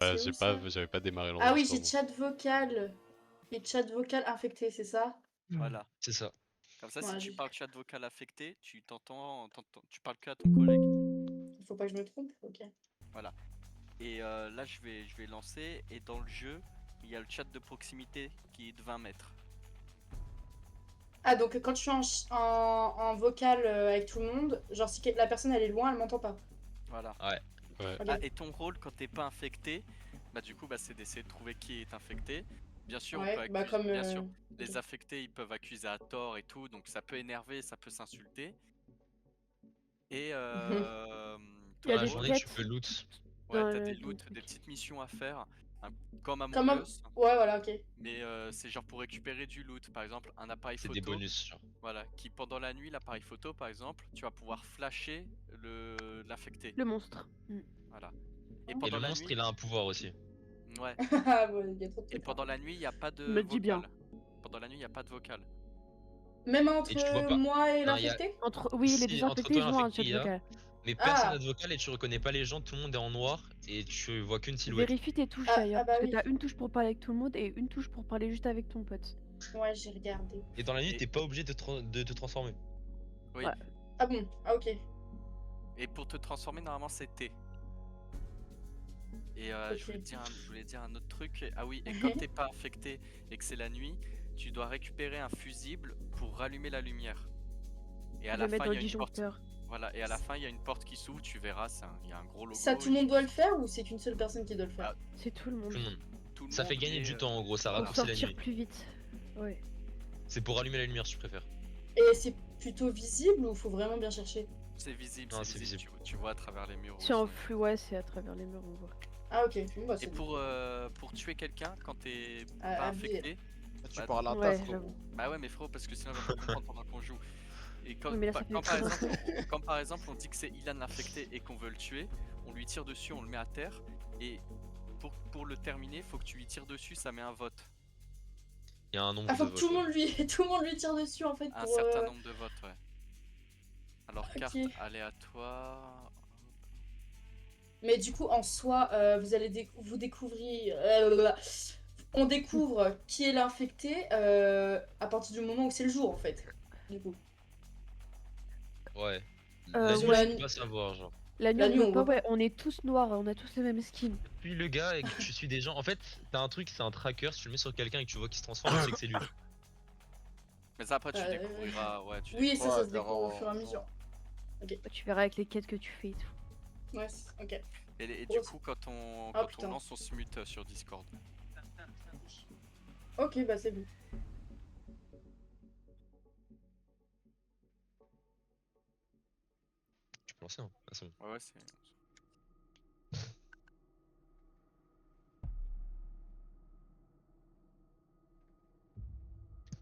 C'est j'ai où ça? j'avais pas démarré Ah oui, j'ai l'enregistrement. chat vocal. Et chat vocal infecté, c'est ça? Voilà. C'est ça. Comme ça, si Ouais, tu j'ai- parles chat vocal affecté, tu parles que à ton collègue. Il faut pas que je me trompe, ok. Voilà. Et là, je vais lancer. Et dans le jeu, il y a le chat de proximité qui est de 20 mètres. Ah, donc quand je suis en vocal avec tout le monde, genre si la personne elle est loin, elle m'entend pas. Voilà. Ouais. Ouais. Ok. Ah, et ton rôle quand t'es pas infecté, bah du coup, bah, c'est d'essayer de trouver qui est infecté. Bien sûr, on peut Ouais, bah accuser. comme. Bien sûr, Ok. les affectés, ils peuvent accuser à tort et tout, donc ça peut énerver, ça peut s'insulter. Et Il y a ton Dans la des rôle, journée, tu quêtes peux loot. ouais, dans t'as le des loots, des truc. petites missions à faire, comme Among Comme. Us, Ouais, voilà, ok. mais c'est genre pour récupérer du loot. Par exemple, un appareil C'est des photo, bonus, genre. voilà, qui pendant la nuit, l'appareil photo, par exemple, tu vas pouvoir flasher l'affecté. Le monstre. Voilà. Et Et pendant le la monstre, nuit, il a un pouvoir aussi. ouais. Ah, bon, il y a trop de Et trucs. Hein. pendant la nuit, il n'y a pas de Me le dis bien. vocal. Pendant la nuit, il n'y a pas de vocal. Même Et tu vois entre pas. moi et Non, il y a. l'infecté? Oui, les Si, entre désinfectés, toi et ils ont un l'infecté, chat il y a. vocal. Mais personne Ah. n'a de vocal et tu reconnais pas les gens, tout le monde est en noir et tu vois qu'une silhouette. Vérifie tes touches Ah, d'ailleurs, ah bah parce que oui. t'as une touche pour parler avec tout le monde et une touche pour parler juste avec ton pote. Ouais, j'ai regardé. Et dans la nuit, Et- t'es pas obligé de te transformer. Oui. Ouais. Ah bon? Ah ok. Et pour te transformer, normalement, c'est T. Et Ok. je voulais dire un autre truc. Ah oui, et quand t'es pas infecté et que c'est la nuit, tu dois récupérer un fusible pour rallumer la lumière. Et à Le la mettre fin, dans il y le a une porte. disjoncteur. Voilà, et à la fin, il y a une porte qui s'ouvre, tu verras, il y a un gros logo. Ça, tout le monde doit le faire ou c'est qu'une seule personne qui doit le faire? Ah, C'est tout le monde. Tout le monde. tout le Ça fait monde, gagner mais, du temps en gros, ça voilà. Pour raccourcit la sortir nuit. plus vite. Ouais. C'est pour allumer la lumière, si tu préfères. Et c'est plutôt visible ou faut vraiment bien chercher? C'est visible, Non, c'est c'est visible. visible. Tu vois à travers les murs. C'est en aussi. flux, ouais, c'est à travers les murs, on voit. Ah ok. Bon, bah, Et c'est pour tuer quelqu'un quand t'es Ah, pas habillé. infecté, Tu bah, parles à ta Ouais, frérot. j'avoue. bah ouais, mais frérot, parce que sinon il va pas comprendre pendant qu'on joue. Et quand, Oui, mais là, ça fait quand, trop par d'un exemple, coup. quand par exemple on dit que c'est Ilan l'infecté et qu'on veut le tuer, on lui tire dessus, on le met à terre. Et pour le terminer, faut que tu lui tires dessus, ça met un vote. Il y a un nombre Ah, faut de que tout votes. le monde lui, tout le monde lui tire dessus en fait Un pour. certain nombre de votes, ouais. Alors, Ok. carte aléatoire. Mais du coup, en soi, vous allez vous découvrir. On découvre qui est l'infecté à partir du moment où c'est le jour en fait. Du coup. Ouais. Euh, La nuit, ouais. tu peux pas savoir, genre. La nuit, La on nuit, voit on pas, voit ouais, on est tous noirs, on a tous les mêmes skins. Puis le gars et que tu suis des gens. En fait, t'as un truc, c'est un tracker. Si tu le mets sur quelqu'un et que tu vois qu'il se transforme, tu sais que c'est lui. Mais ça, après, tu Euh, découvriras. Ouais, tu Oui, découvriras. ça Ouais, se découvre au fur et à clairement. mesure. Tu verras avec les quêtes que tu fais et tout. Ouais, ok. Et Oh, du coup, quand on putain. lance, on se mute sur Discord. Ok, bah c'est bon. Tu peux lancer, hein. Ah, c'est bon. Ouais, c'est.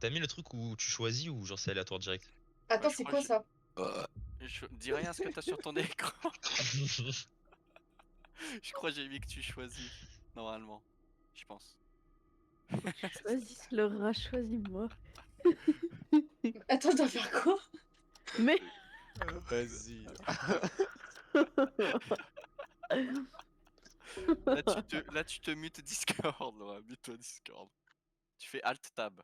T'as mis le truc où tu choisis ou genre c'est aléatoire direct? Attends, je c'est crois quoi que ça? Je dis rien à ce que t'as sur ton écran. Je crois que j'ai mis que tu choisis. Normalement. Je pense. Choisis le rat, choisis-moi. Attends, je dois faire quoi? Mais. Vas-y. Là, tu te mutes Discord, Laura. Mute-toi Discord. Tu fais Alt Tab.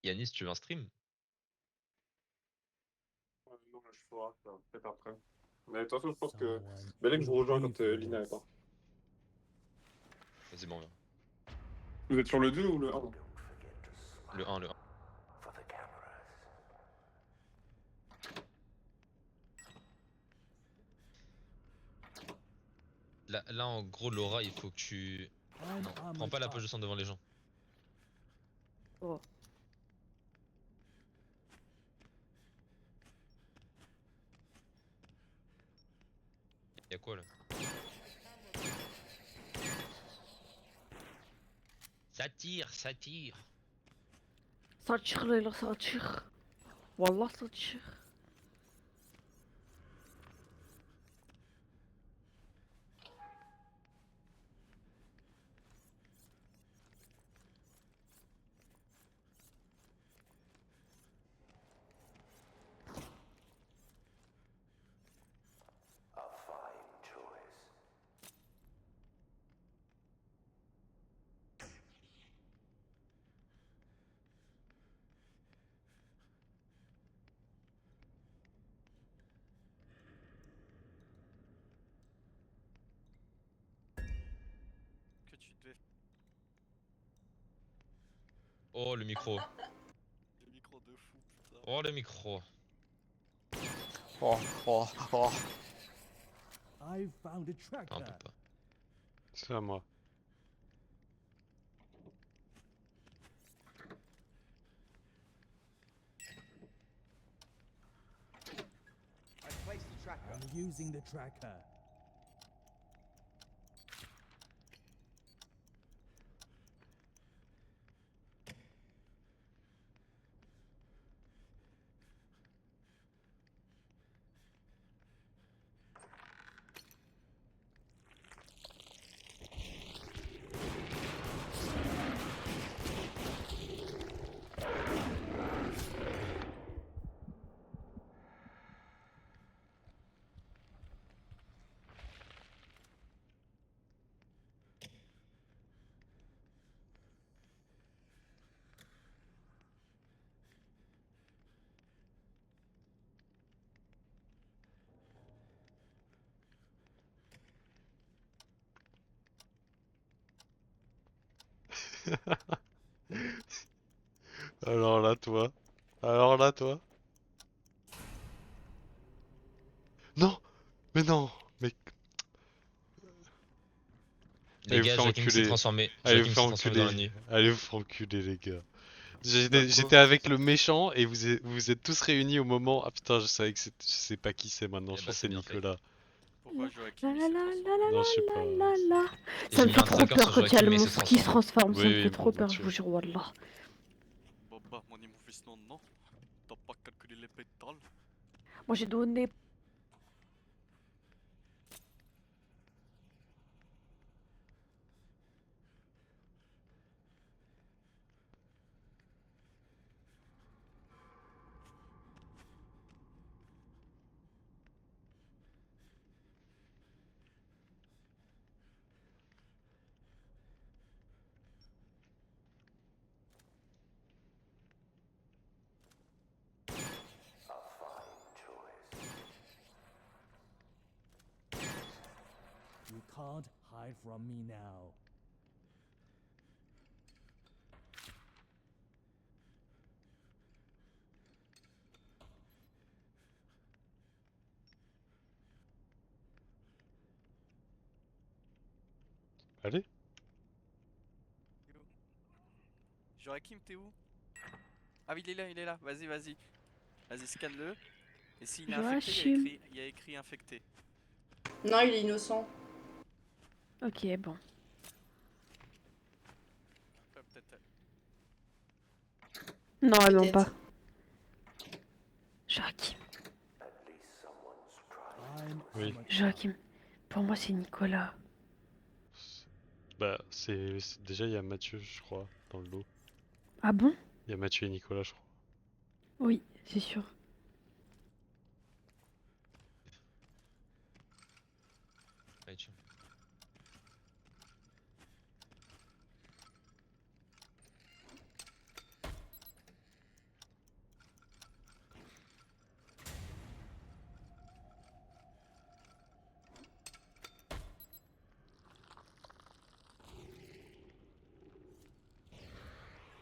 Yanis, tu veux un stream? Non, je ferai ça peut-être après. Mais de toute façon, je pense que Belek, je vous rejoins quand Lina est pas. Vas-y, bon, Vous êtes sur le 2 ou le 1? le 1, le 1. Là, en gros, Laura, il faut que tu. Non, prends pas la poche de sang devant les gens. Oh. Y'a quoi là? Ça tire, ça tire. Ça tire, là, ça tire. Wallah, ça tire. Oh le micro. Le micro de fou, putain. Oh le micro. Oh, oh, oh. I've found a Non, on tracker. peut pas. C'est à moi. I'm using the tracker. Alors là, toi. Alors là, toi. Non! Mais non! Mais Les Allez vous gars, faire Joachim s'est enculer. transformé. Allez vous Joachim faire s'est transformé dans la enculer. nuit. Allez vous faire enculer, les gars. Bah, J'étais avec le méchant et vous êtes tous réunis au moment. Ah putain, je savais que je sais pas qui c'est maintenant. Eh Je bah, pense que c'est c'est bien fait. Nicolas. Pourquoi La Joachim la s'est la transformé la la Non, je sais la pas. la la. Et Ça j'ai me mis fait un trop tracker peur sur quand il y a Joachim le et il s'est monstre qui se transforme, ça me Oui, fait trop bon, peur, je Mathieu. vous jure, wallah. Baba, mon fils, non, non. T'as pas calculé les pétales. Moi j'ai donné. You can't hide from me now. Allez. Joachim, t'es où? Ah oui, il est là. Vas-y, vas-y. Vas-y, scanne-le. Et s'il est infecté, Joachim. il y a écrit infecté. Non, il est innocent. Ok, bon. Peut-être. Non, non Peut-être. pas. Joachim. I'm Oui. amateur. Joachim. Pour moi c'est Nicolas. Bah, déjà, il y a Mathieu, je crois, dans le lot. Ah bon? Il y a Mathieu et Nicolas, je crois. Oui, c'est sûr. Ouais, tu-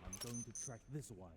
I'm going to track this one.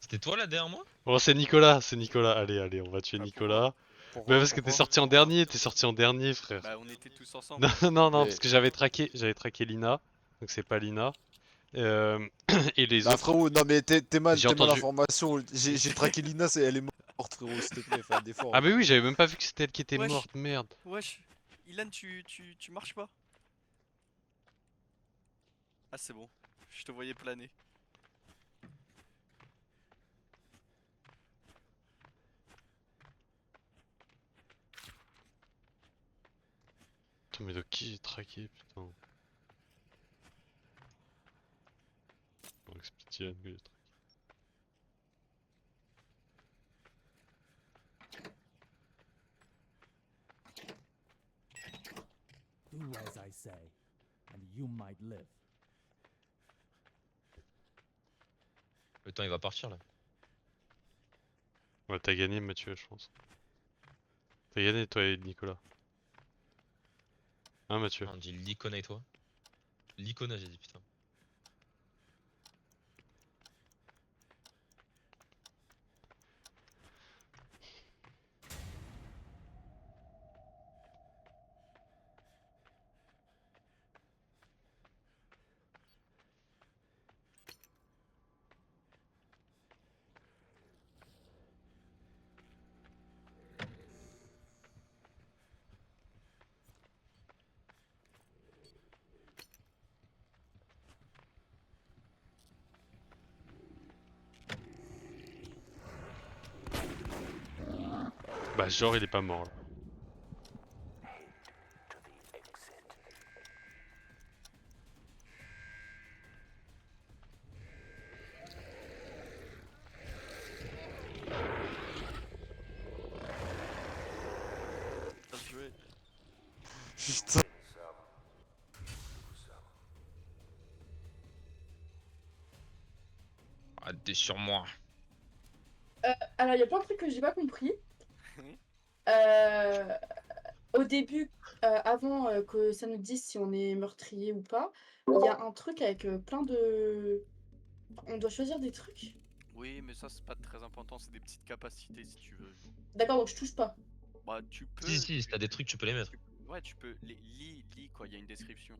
C'était toi là derrière moi? Bon, c'est Nicolas, c'est Nicolas. Allez, on va tuer Ah, Nicolas. Pourquoi Mais parce que t'es sorti en dernier, frère. Bah, on était tous ensemble. Non, Mais- parce que j'avais traqué Lina. Donc c'est pas Lina. Et les Bah autres. frérot, non mais t'es mal J'ai entendu- l'information. J'ai traqué Lina, elle est morte. morte, frérot, s'il te plaît, fais un effort. Ah, mais oui, j'avais même pas vu que c'était elle qui était Wesh. morte, merde. Wesh, Ilan, tu marches pas? Ah, c'est bon, je te voyais planer. Putain, mais de qui j'ai traqué, putain. Faut expliquer que j'ai traqué. Do as I say, and you might live. Le temps il va partir là. Ouais, t'as gagné, Mathieu, je pense. T'as gagné, toi et Nicolas. Hein, Mathieu? On dit l'icône et toi. L'icône, j'ai dit putain. Bah, genre, il est pas mort là. Bien joué. Putain. Ah, t'es sur moi. Alors, il y a plein de trucs que j'ai pas compris. Euh, Au début, avant que ça nous dise si on est meurtrier ou pas, il y a un truc avec plein de... On doit choisir des trucs. Oui, mais ça, c'est pas très important, c'est des petites capacités si tu veux. D'accord, donc je touche pas. Bah, tu peux. Si, t'as des trucs, tu peux les mettre. Ouais, tu peux. Lis quoi, il y a une description.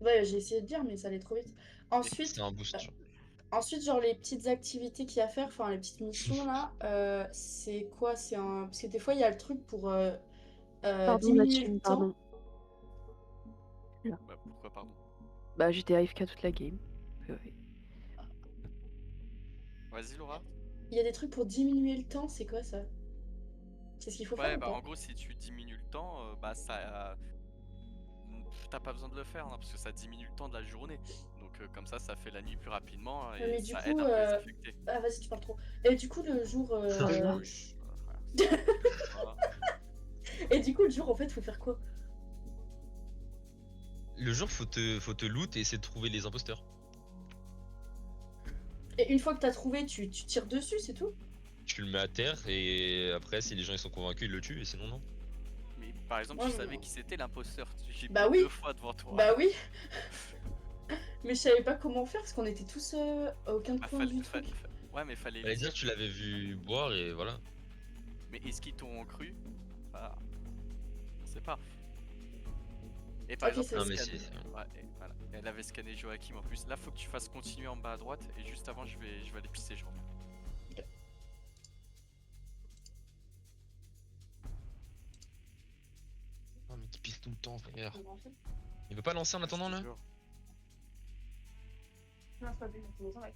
Ouais, j'ai essayé de dire, mais ça allait trop vite. Ensuite, C'est un boost. genre, les petites activités qu'il y a à faire, enfin, les petites missions, là, c'est quoi? C'est un... Parce que des fois, il y a le truc pour Pardon, diminuer Mathieu, le temps. pardon. Bah, pourquoi, pardon? Bah, j'étais AFK toute la game. Ouais. Vas-y, Laura. Il y a des trucs pour diminuer le temps, c'est quoi ça? C'est ce qu'il faut Ouais, faire ou bah, pas? en gros, si tu diminues le temps, bah, ça. T'as pas besoin de le faire, hein, parce que ça diminue le temps de la journée. Donc, comme ça fait la nuit plus rapidement et Mais du ça coup, aide un peu les affectés. Ah, vas-y, tu parles trop. Et du coup, le jour... Voilà. Wesh, voilà, voilà. Et du coup, le jour, en fait, faut faire quoi? Le jour, faut te loot et essayer de trouver les imposteurs. Et une fois que t'as trouvé, tu tires dessus, c'est tout? Tu le mets à terre et après, si les gens ils sont convaincus, ils le tuent et sinon, non. Mais par exemple, Ouais, tu mais savais non. qui c'était l'imposteur. J'ai Bah mis oui. 2 fois devant toi. Bah oui. Mais je savais pas comment faire parce qu'on était tous à aucun Bah, point du truc. Ouais, mais fallait Fallait le dire dire. que tu l'avais vu boire et voilà. Mais est-ce qu'ils t'ont cru? Bah, on sait pas. Et par Ok, exemple, c'est- elle Non, mais scanne- c'est. ouais, et voilà. Elle avait scanné Joachim en plus. Là, faut que tu fasses continuer en bas à droite. Et juste avant, je vais aller pisser, je reviens. Non, mais qui pisse tout le temps, frère. Il veut pas lancer en attendant là? Toujours. Non, c'est pas bien, c'est bon, ouais.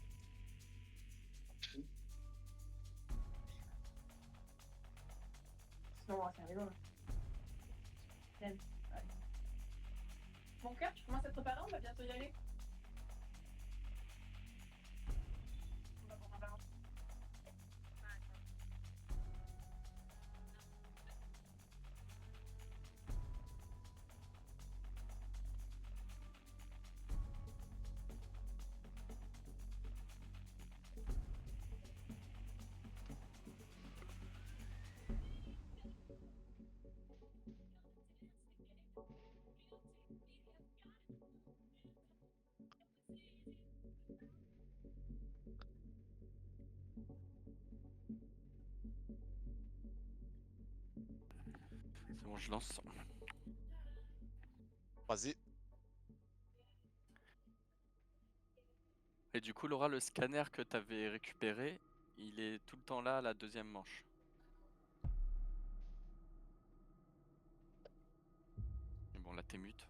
Sinon, on va faire les là. Mon cœur, tu commences à te préparer, on va bientôt y aller. On va prendre un ballon. C'est bon, je lance. Vas-y. Et du coup, Laura, le scanner que t'avais récupéré, il est tout le temps là à la deuxième manche. là t'es mute.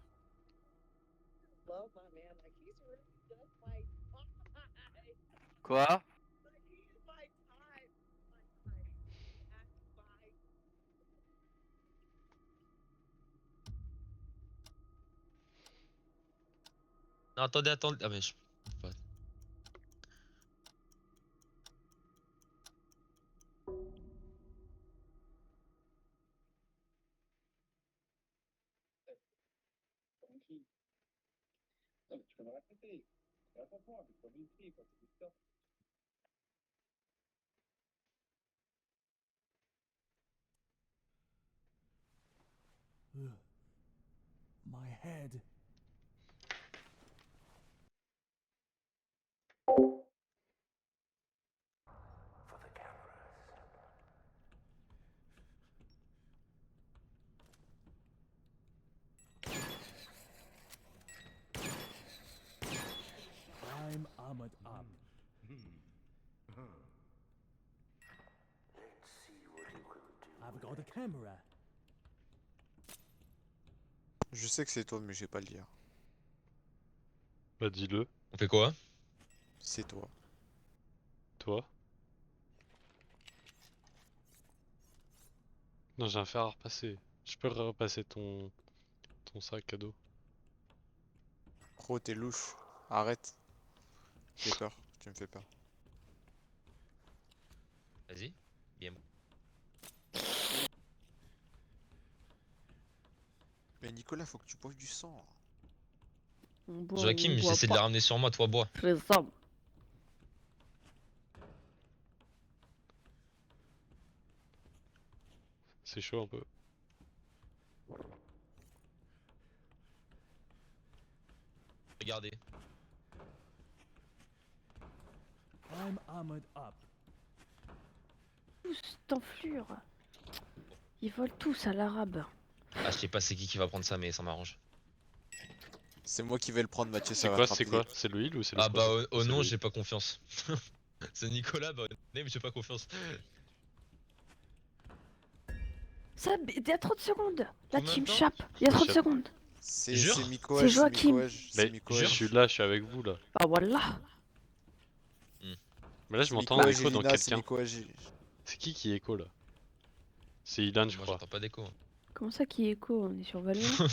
Quoi? Non, attendez, attendez. Ah, mais je. Ouais. Ugh. My head. I'm armored up. I've got a camera. Je sais que c'est toi, mais je vais pas le dire. Bah dis-le, On fait quoi? C'est toi. toi. Non, j'ai un fer à repasser. Je peux repasser ton sac à dos. Pro, t'es louche. Arrête. J'ai peur. Tu me fais peur. Vas-y. Bien. Mais Nicolas, faut que tu boives du sang. On boit, Joachim, on boit j'essaie de la pas. ramener sur moi, toi bois. Je les aime. C'est chaud un peu. Regardez. I'm armored up. Tous d'enflure. Ils volent tous à l'arabe. Ah, je sais pas c'est qui va prendre ça, mais ça m'arrange. C'est moi qui vais le prendre, Mathieu, ça C'est va quoi, te c'est rappeler. quoi? C'est le heal ou c'est le Ah bah projet? au C'est nom le j'ai heal. pas confiance. C'est Nicolas, bah mais j'ai pas confiance. Ça, il y a 30 secondes. La Combien de team temps? chape. Il y a 30 Chape. secondes. C'est Jure Mikoaj, C'est c'est Joachim. Mikoaj, c'est Mais Mikoaj. je suis là, je suis avec vous là. Ah voilà. Mais là je C'est m'entends Mikoaj et écho dans Lina, c'est quelqu'un. Mikoaj et- C'est qui écho là? C'est Ilan je Moi crois. j'entends pas d'écho. Comment ça qui écho? On est sur Valorant.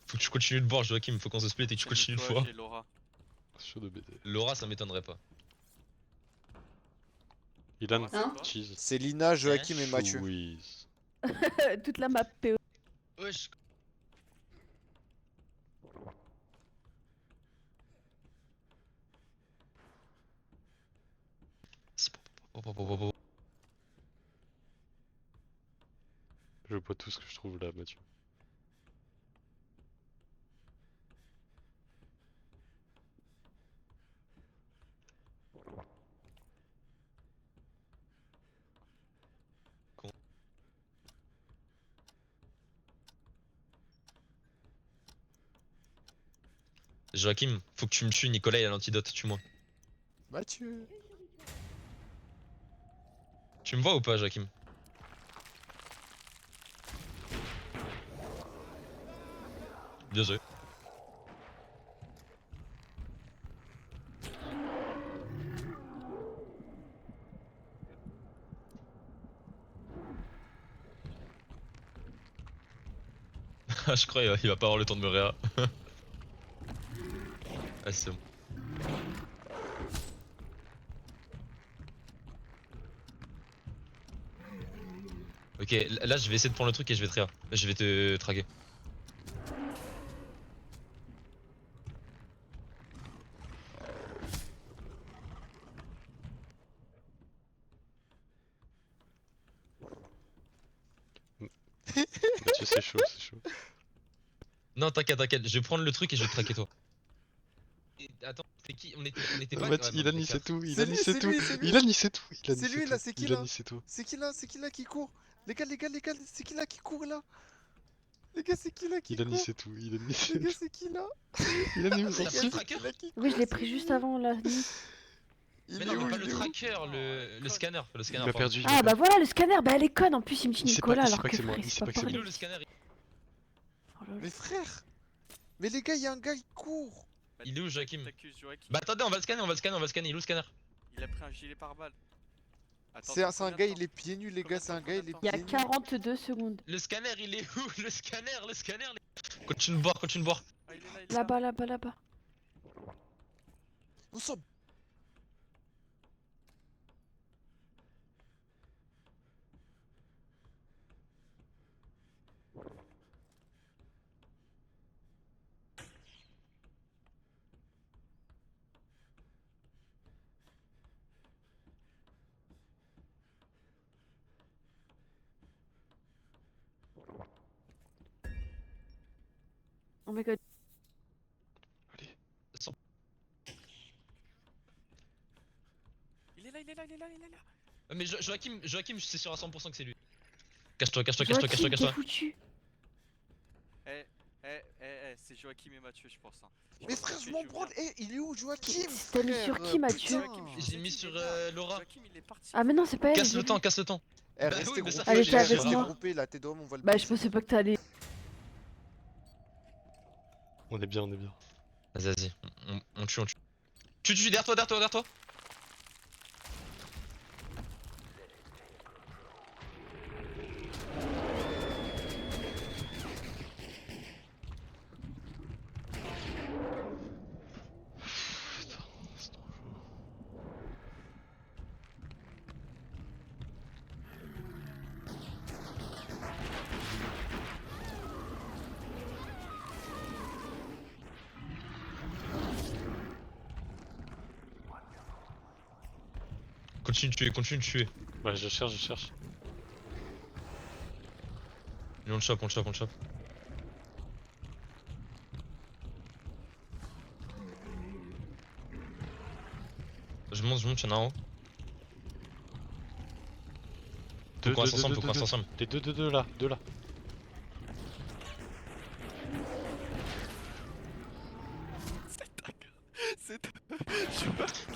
Faut que tu continues de boire Joachim, faut qu'on se split et que tu C'est continues de Nicolas voir. et Laura. Chaud de BD. Laura ça m'étonnerait pas. Ilan, Hein cheese. C'est Lina, Joachim et Mathieu. Chouise. Toute la map PO. Wesh. Je bois tout ce que je trouve là, Mathieu. Joachim, faut que tu me tues, Nicolas il a l'antidote, tue-moi. Mathieu. Tu me vois ou pas Joachim? Bien joué. Ah je crois il va pas avoir le temps de me réa. Ah c'est bon. Ok, là je vais essayer de prendre le truc et je vais te réa. Je vais te traquer. Mathieu c'est chaud, c'est chaud. Non t'inquiète, t'inquiète, je vais prendre le truc et je vais te traquer toi. Et, attends, c'est qui? On était pas... Mathieu, ouais, non, Ilan on il était sait quatre. tout, C'est Ilan lui, il sait c'est tout. lui, c'est lui. Ilan il sait tout, Ilan C'est il sait lui, là, tout. c'est qui, Ilan là il sait tout. C'est qui là? C'est qui là qui court? Les gars, c'est qui là qui court là? Les gars, c'est qui là qui Ilan il court? sait tout, Ilan il Les sait gars, tout. c'est qui là? Ilan il vous T'as en pris fout. le tracker? C'est là qui Oui, je l'ai court, pris c'est juste lui. avant la nuit. Il Mais est non, mais où, pas il le est où? tracker, le scanner. Le scanner, Il a pardon. perdu, il a Ah bah perdu. voilà le scanner. Bah elle est conne en plus il me dit Il sait pas- Nicolas il sait alors pas que que c'est moi, frère, il c'est sait pas pas que c'est Il est pareil. où le scanner? Oh là là. Mais frère! Mais les gars, il y a un gars, il court. Bah, Il est où, Joachim? t'accuses Joachim. Bah attendez, on va le scanner, on va le scanner, on va le scanner. Il est où le scanner? Il a pris un gilet pare-balles. Attends, C'est attends, un combien gars, de temps il est pieds nus, les Combien gars, de c'est un temps, gars, il combien est de Il y a pieds nus. 42 secondes. Le scanner, il est où? Le scanner, le scanner. Continue de boire, continue de boire. Ah, il est là, il est là. Là-bas, là-bas, là-bas. Ensemble. Oh my god. Allez. Il est là, il est là, il est là, il est là. Mais Joachim, je suis sûr à 100% que c'est lui. Cache-toi, cache-toi, cache-toi, cache-toi, Joachim, t'es cache-toi. foutu. C'est Joachim et Mathieu, je pense. Hein. Mais frère, je m'en branle. Eh, il est où, Joachim? T'as mis sur qui, Mathieu? Putain. J'ai mis sur Laura. Joachim, il est parti. Ah mais non, c'est pas elle. Casse j'ai le vu. temps, casse le temps. Eh, Bah restez oui, mais ça groupés, Elle était avec restez moi. groupés, là, tes doigts, on voit le Bah je passer. pensais pas que t'allais. On est bien, on est bien. Vas-y, on tue, on tue. Tu derrière toi, derrière toi, derrière toi. Putain, c'est trop chaud. Continue de tuer, continue de tuer. Ouais, je cherche, je cherche. Et on le chope, on le chope, on le chope. Je monte, il y en a un en haut. Faut qu'on reste ensemble, faut qu'on reste ensemble. Les deux là, deux là. C'est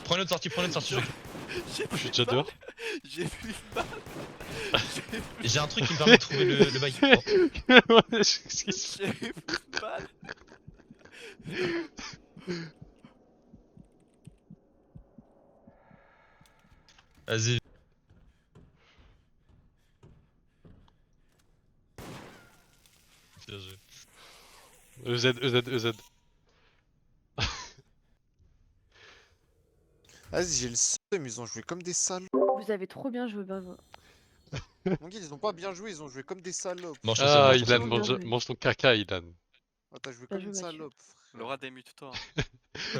Prends une autre sortie, Joachim. J'ai Je suis déjà dehors. J'ai vu une balle. J'ai un truc qui me permet de trouver le bail. Oh. Qu'est-ce qui se J'ai vu une balle. Vas-y. Bien joué. EZ, EZ, EZ. Vas-y, j'ai le seum, ils ont joué comme des salopes. Vous avez trop bien joué, bravo. Mon gars, ils ont pas bien joué, ils ont joué comme des salopes. Mange ton Ah, sel, mange ton Ilan, sel. bien mange, joué. mange ton caca, Ilan. Ah, t'as joué Bien comme joué, une Mathieu. salope, frère. Laura, démute-toi.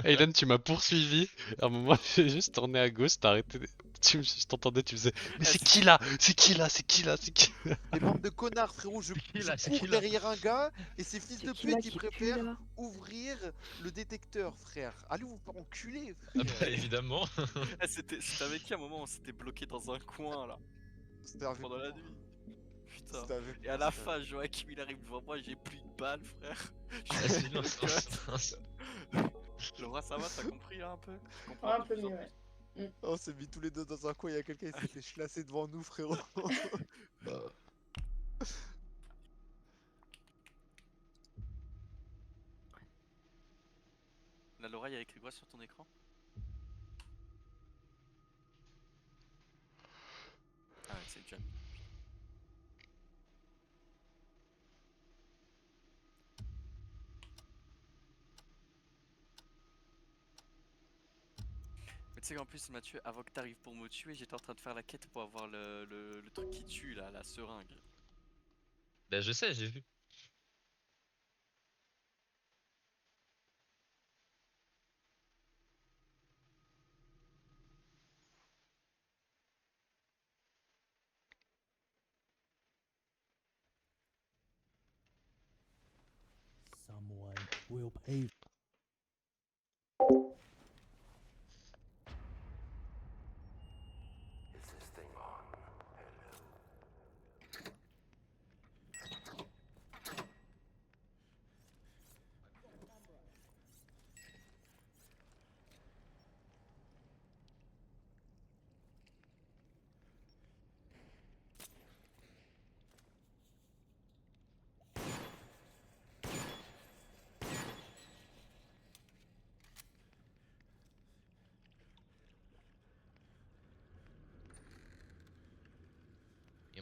Hey, Ilan, tu m'as poursuivi. À un moment, j'ai juste tourné à gauche, t'as arrêté. Je t'entendais, tu faisais. Mais c'est qui là? C'est qui là? C'est qui là? C'est qui? Les bandes de connards, frérot, je qui là, c'est cours qui là derrière un gars et ces fils C'est de qui là pute, ils qui pue préfèrent là? ouvrir le détecteur, frère. Allez vous faire enculer, Ah frère. bah évidemment. Eh, c'était avec qui à un moment on s'était bloqué dans un coin là C'était avec pendant la moi. nuit. Putain. C'était avec Et à moi, la c'était fin, Joachim il arrive devant moi, j'ai plus de balles, frère. Ah, c'est bien, c'est un- Laura, ça va, t'as compris là un peu? Tu comprends Un de peu plus en mieux, plus. ouais. On s'est mis tous les deux dans un coin, il y a quelqu'un qui s'est fait chlasser devant nous, frérot. Là, Laura, il y a écrit quoi sur ton écran? Ah ouais, c'est déjà mis. Mais tu sais qu'en plus, Mathieu, avant que t'arrives pour me tuer, j'étais en train de faire la quête pour avoir le truc qui tue là, la seringue. Bah je sais, j'ai vu. Someone will pay.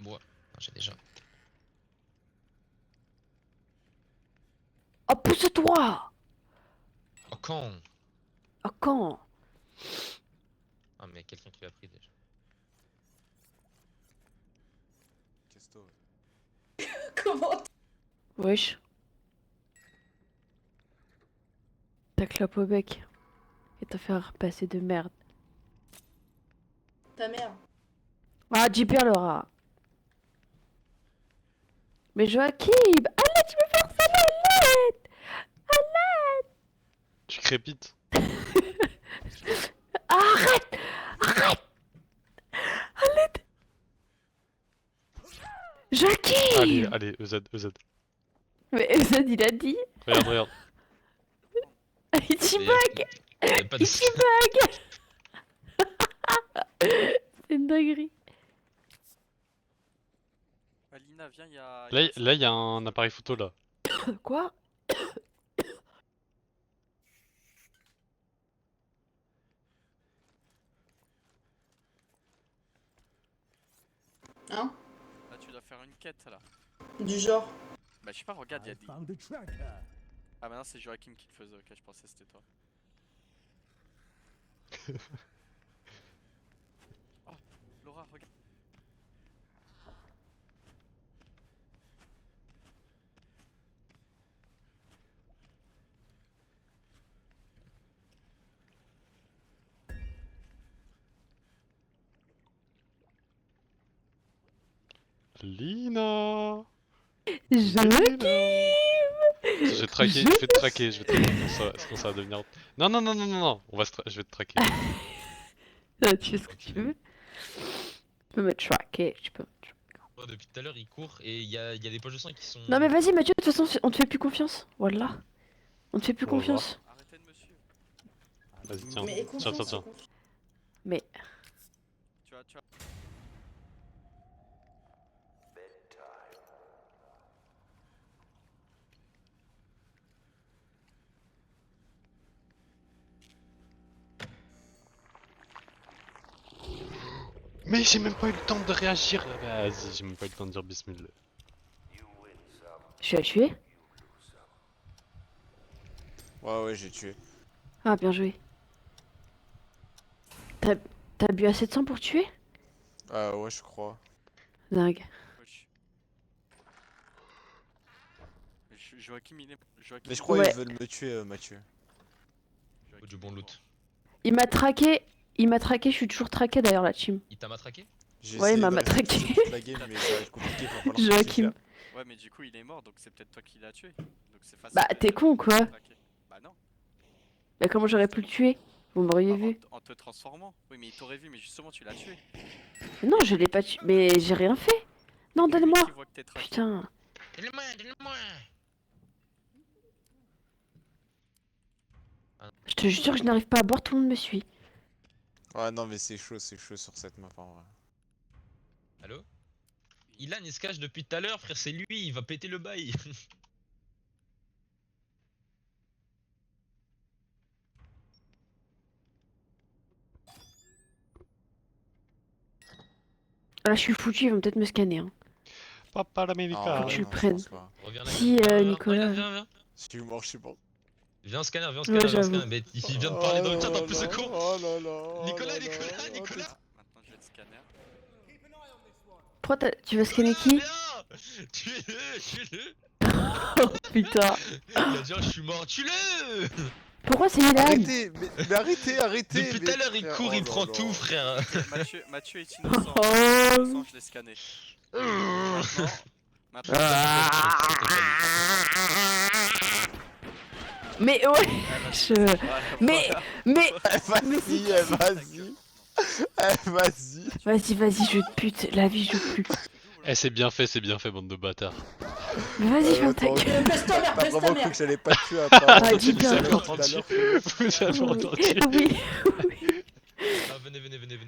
bois. Ah, j'ai déjà. Oh, pousse-toi! Oh, quand? Oh, quand? Ah, mais quelqu'un qui l'a pris déjà. Casse-toi. Comment? Wesh. Ta clope au bec. Et t'as fait un repassé de merde. Ta mère. Ah, JP Laura. Mais Joachim! Allez, tu me fais harceler, Alette! Tu crépites. Arrête! Arrête! Alette! Allez, Joachim! allez, EZ. Mais Ezad, il a dit. Regarde. Il t'y Mais bug! y a pas de Il t'y bug! C'est une dinguerie. Alina, viens, il y a. Là, il y a un appareil photo là. Quoi? Hein? Là, tu dois faire une quête là. Du genre. Bah, je sais pas, regarde, il y a I des. found a tracker. Ah, bah non, c'est Joachim qui le faisait, ok, je pensais que c'était toi. Oh, Laura, regarde. Lina. Joachim! Je vais te traquer, je vais te traquer, sinon ça va devenir... Non, je vais te traquer. Ah, tu fais ce que tu veux. Tu peux me traquer, tu peux me traquer. Oh, depuis tout à l'heure, il court et il y a des poches de sang qui sont. Non mais vas-y Mathieu, de toute façon on te fait plus confiance. Voilà. On te fait plus On va confiance. Arrêtez de me suivre. Vas-y, tiens. Mais confiance, Tiens. confiance. Mais Tu vois. Mais j'ai même pas eu le temps de réagir. Vas-y, j'ai même pas eu le temps de dire bismillah. je suis à tuer. Ouais, j'ai tué. Ah bien joué. T'as bu assez de sang pour tuer? Ouais, je crois. Dingue. Wesh. Joachim, il est. Joachim, Mais je crois Ouais. qu'ils veulent me tuer, Mathieu. Joachim, Oh, du il bon est loot. Il m'a traqué, je suis toujours traqué d'ailleurs la team. Il t'a matraqué? J'ai Ouais, il essayé m'a de rester matraqué. sur toute la game, mais ça va être compliqué. Va falloir que je Joachim. gère. mort. Ouais, mais du coup, il est mort, donc c'est peut-être toi qui l'as tué. Donc c'est facile. Bah de- t'es con quoi? de traquer. Bah non. Bah comment j'aurais pu le tuer? Vous m'auriez vu. En te transformant. Oui, mais il t'aurait vu, mais justement, tu l'as tué. Non je l'ai pas tué. Mais j'ai rien fait. Non C'est lui donne-moi. qui voit que t'es traqué. Putain. Donne-le-moi. Je te jure que je n'arrive pas à boire, tout le monde me suit. Ouais, non, mais c'est chaud sur cette map en vrai. Allô? Ilan, il se cache depuis tout à l'heure, frère, c'est lui, il va péter le bail. Là je suis foutu, ils vont peut-être me scanner. Hein. Papa Ah, l'Américain. Faut que tu le non, je prennes. pense pas. Reviens là. Si, Nicolas. Viens. Si je suis mort, je suis mort. Viens au scanner, Ouais, viens au j'avoue. scanner. Mais il vient de parler dans le chat en plus, Oh ce là con. là, oh là là, oh Nicolas, là là, Nicolas. Maintenant, je vais te scanner. Pourquoi tu vas scanner qui? Viens. Tue-le. Oh putain. Il a dit, oh, je suis mort, tue-le. Pourquoi c'est Ilan? Arrêtez, mais arrêtez. Depuis mais- tout à l'heure, il court, Oh il là prend là. tout, frère. Mathieu est innocent. Oh. Innocent, je l'ai scanné. Maintenant, Mais ouais. je- Mais- Mais Vas-y. vas-y, je te pute, la vie je plus. Eh, c'est bien fait, bande de bâtards. Mais vas-y, ferme ta attends, gueule. Baisse ta mère, T'as baisse ta vraiment cru mère. que j'allais pas te tuer après Ah, avoir dis tué bien. tout à l'heure, tout à l'heure. Vous avez entendu? Oui. Ah, venez.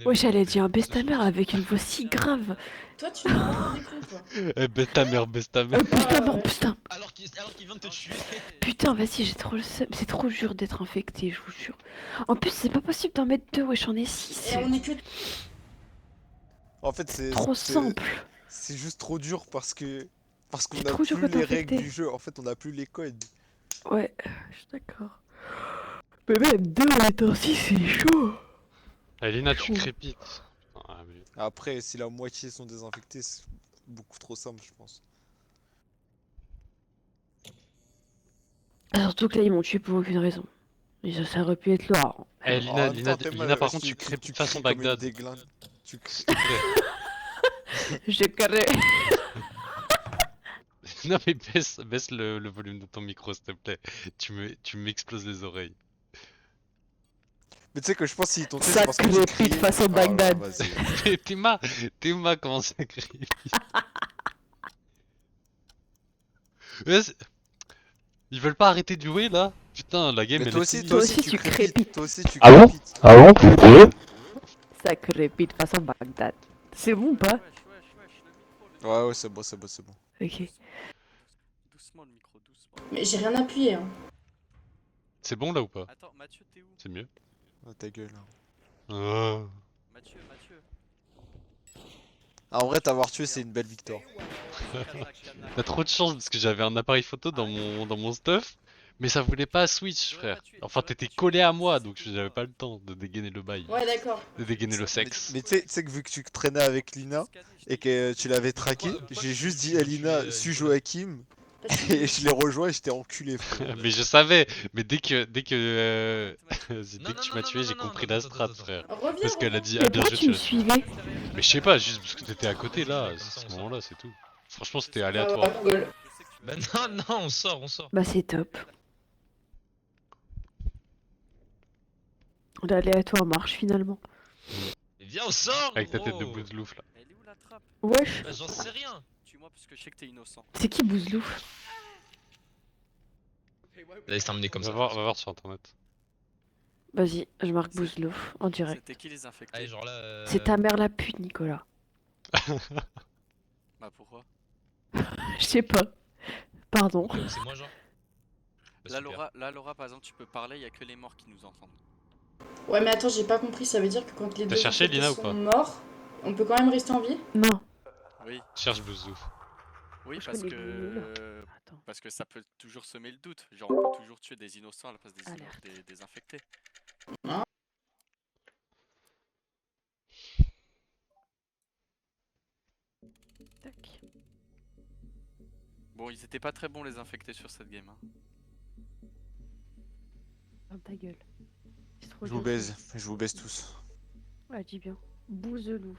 Ouais, j'allais dire baisse ta mère avec une voix si grave. Toi, tu n'as pas rendu compte, toi. Eh, baisse ta mère. Putain, non, putain. Alors qu'il vient de te tuer. Putain, vas-y, j'ai trop le seum. C'est trop dur d'être infecté, je vous jure. En plus, c'est pas possible d'en mettre deux, wesh, j'en ai 6. Et on est que. En fait, c'est Trop c'est- simple. C'est juste trop dur parce qu'on C'est a trop dur plus quand t'es les règles infecté. du jeu. En fait, on a plus les codes. Ouais, je suis d'accord. Mais même 2 en étant 6, c'est chaud. Elina, tu Chaud. crépites. Ah, mais- Après, si la moitié sont désinfectés, c'est beaucoup trop simple, je pense. Surtout que là, ils m'ont tué pour aucune raison. Et ça aurait pu être Laura. Hein. Eh, En même temps, t'es Lina, par mal, contre, tu crépes tu façon cries comme une Bagdad. déglinde. S'il te plaît. Je carré. Non, mais baisse le volume de ton micro, s'il te plaît. Tu m'exploses les oreilles. Mais tu sais que je pense s'ils t'ont tué, c'est parce que tu Sacré criais. pute façon Oh là, Bagdad. vas-y. Mais Théma commence à crier. Ouais, ils veulent pas arrêter de jouer là? Putain, la game Mais elle toi est aussi, finie. Toi aussi, tu crépites. Toi aussi, tu Ah bon crépites. Ah bon? Sacré pute façon Bagdad. C'est bon ou pas? Wesh, le micro. Ouais, ouais, c'est bon, c'est bon, c'est bon. Ok. Doucement le micro, doucement. Mais j'ai rien appuyé. Hein. C'est bon là ou pas? Attends, Mathieu, t'es où? C'est mieux. Oh, ta gueule. Ah. Mathieu. Ah, en vrai, t'avoir tué, c'est une belle victoire. T'as trop de chance parce que j'avais un appareil photo dans mon stuff, mais ça voulait pas switch, frère. Enfin, t'étais collé à moi donc j'avais pas le temps de dégainer le bail, Ouais, d'accord. de dégainer le sexe. Mais tu sais que vu que tu traînais avec Lina et que tu l'avais traqué, j'ai juste dit à Lina, suis Joachim, et je l'ai rejoint et je t'ai enculé, frère. Mais je savais, mais dès que Non, dès que tu non, m'as non, tué, non, j'ai non, compris non, la attends, strat, attends, frère. Reviens, Parce qu'elle a reviens. dit Mais ah bien pourquoi joué, tu me l'as tué. suivais? Mais je sais pas, juste parce que t'étais à côté là, à ce on sort. moment-là, c'est tout. Franchement, c'était Ah aléatoire. ouais, cool. Bah non, on sort. Bah c'est top. L'aléatoire marche finalement. Mais viens, on sort, Avec ta tête de gros. bouslouf là. Elle est où la trappe? Wesh, Bah j'en sais rien. Tue-moi parce que je sais que t'es innocent. c'est qui Bouzlouf? Allez, c'est terminé comme ça. Va voir sur internet. Vas-y, je marque Bouzlouf en direct. C'était qui les infectés? Allez, genre là. C'est ta mère la pute, Nicolas. Bah pourquoi? Je sais pas. Pardon. C'est moi, genre. Bah, Là super. Laura, par exemple, tu peux parler, y a que les morts qui nous entendent. Ouais, mais attends, j'ai pas compris. Ça veut dire que quand les T'as deux cherché, infectés Lina, ou sont pas morts, on peut quand même rester en vie? Non. Oui, Cherche bouslouf. oui, Je parce connais que... Attends. Parce que ça peut toujours semer le doute. Genre, on peut toujours tuer des innocents à la place Alerte. des infectés. Tac. Bon, ils étaient pas très bons les infectés sur cette game. Hein. Ferme ta gueule. C'est trop Je vous bien. baise tous. Ouais, dis bien. Bouzelou.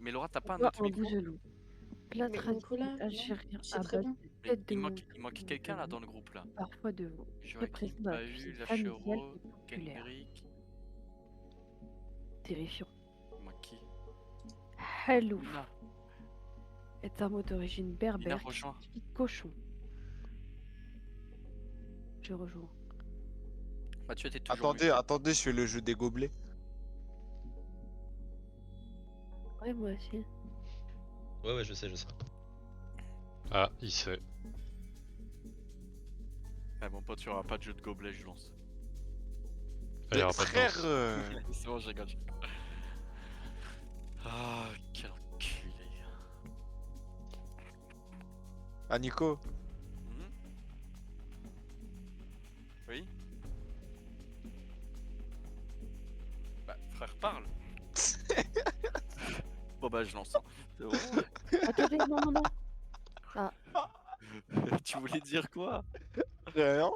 Mais Laura, t'as pas un Quoi, autre un micro? bouzelou. La Mais tradition Nicolas, non, algérienne c'est à très base bien. de Mais tête de il mouton, manque quelqu'un là dans le groupe là. parfois de veau. Joachim, Représente la Bahu, cuisine Lachereau, familiale et populaire. Kenrick, Terrifiant. Maki. Hello Lina, est un mot d'origine Lina berbère qui rejoint. signifie cochon. Je rejoins. Mathieu, t'es toujours Attendez, je fais le jeu des gobelets. Ouais, moi aussi. Ouais, je sais. Ah, il sait. Ah bon pote, tu auras pas de jeu de gobelet, je lance. Ah, il y aura pas de Frère, danse. C'est bon, je rigole. Ah, quel enculé. Ah Nico, Hmm. Oui. Bah, frère, parle. Bon bah, je lance. C'est bon. Attendez, non. Tu voulais dire quoi? rien.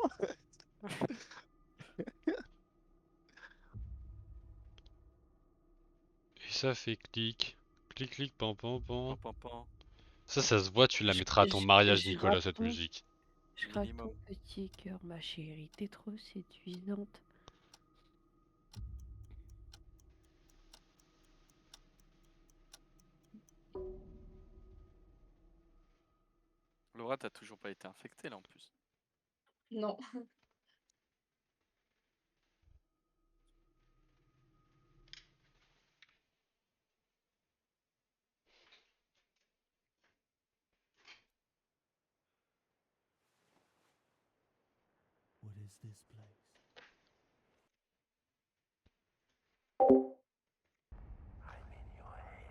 Et ça fait clic. Clic, pam, pam, pam. Pam, pam, pam. Ça se voit, tu la mettras à ton je- mariage, je Nicolas, cette raconte. musique. Je craque Minimum. ton petit cœur, ma chérie, t'es trop séduisante. Laura, t'as toujours pas été infectée là en plus. Non. What is this place? I'm in your head.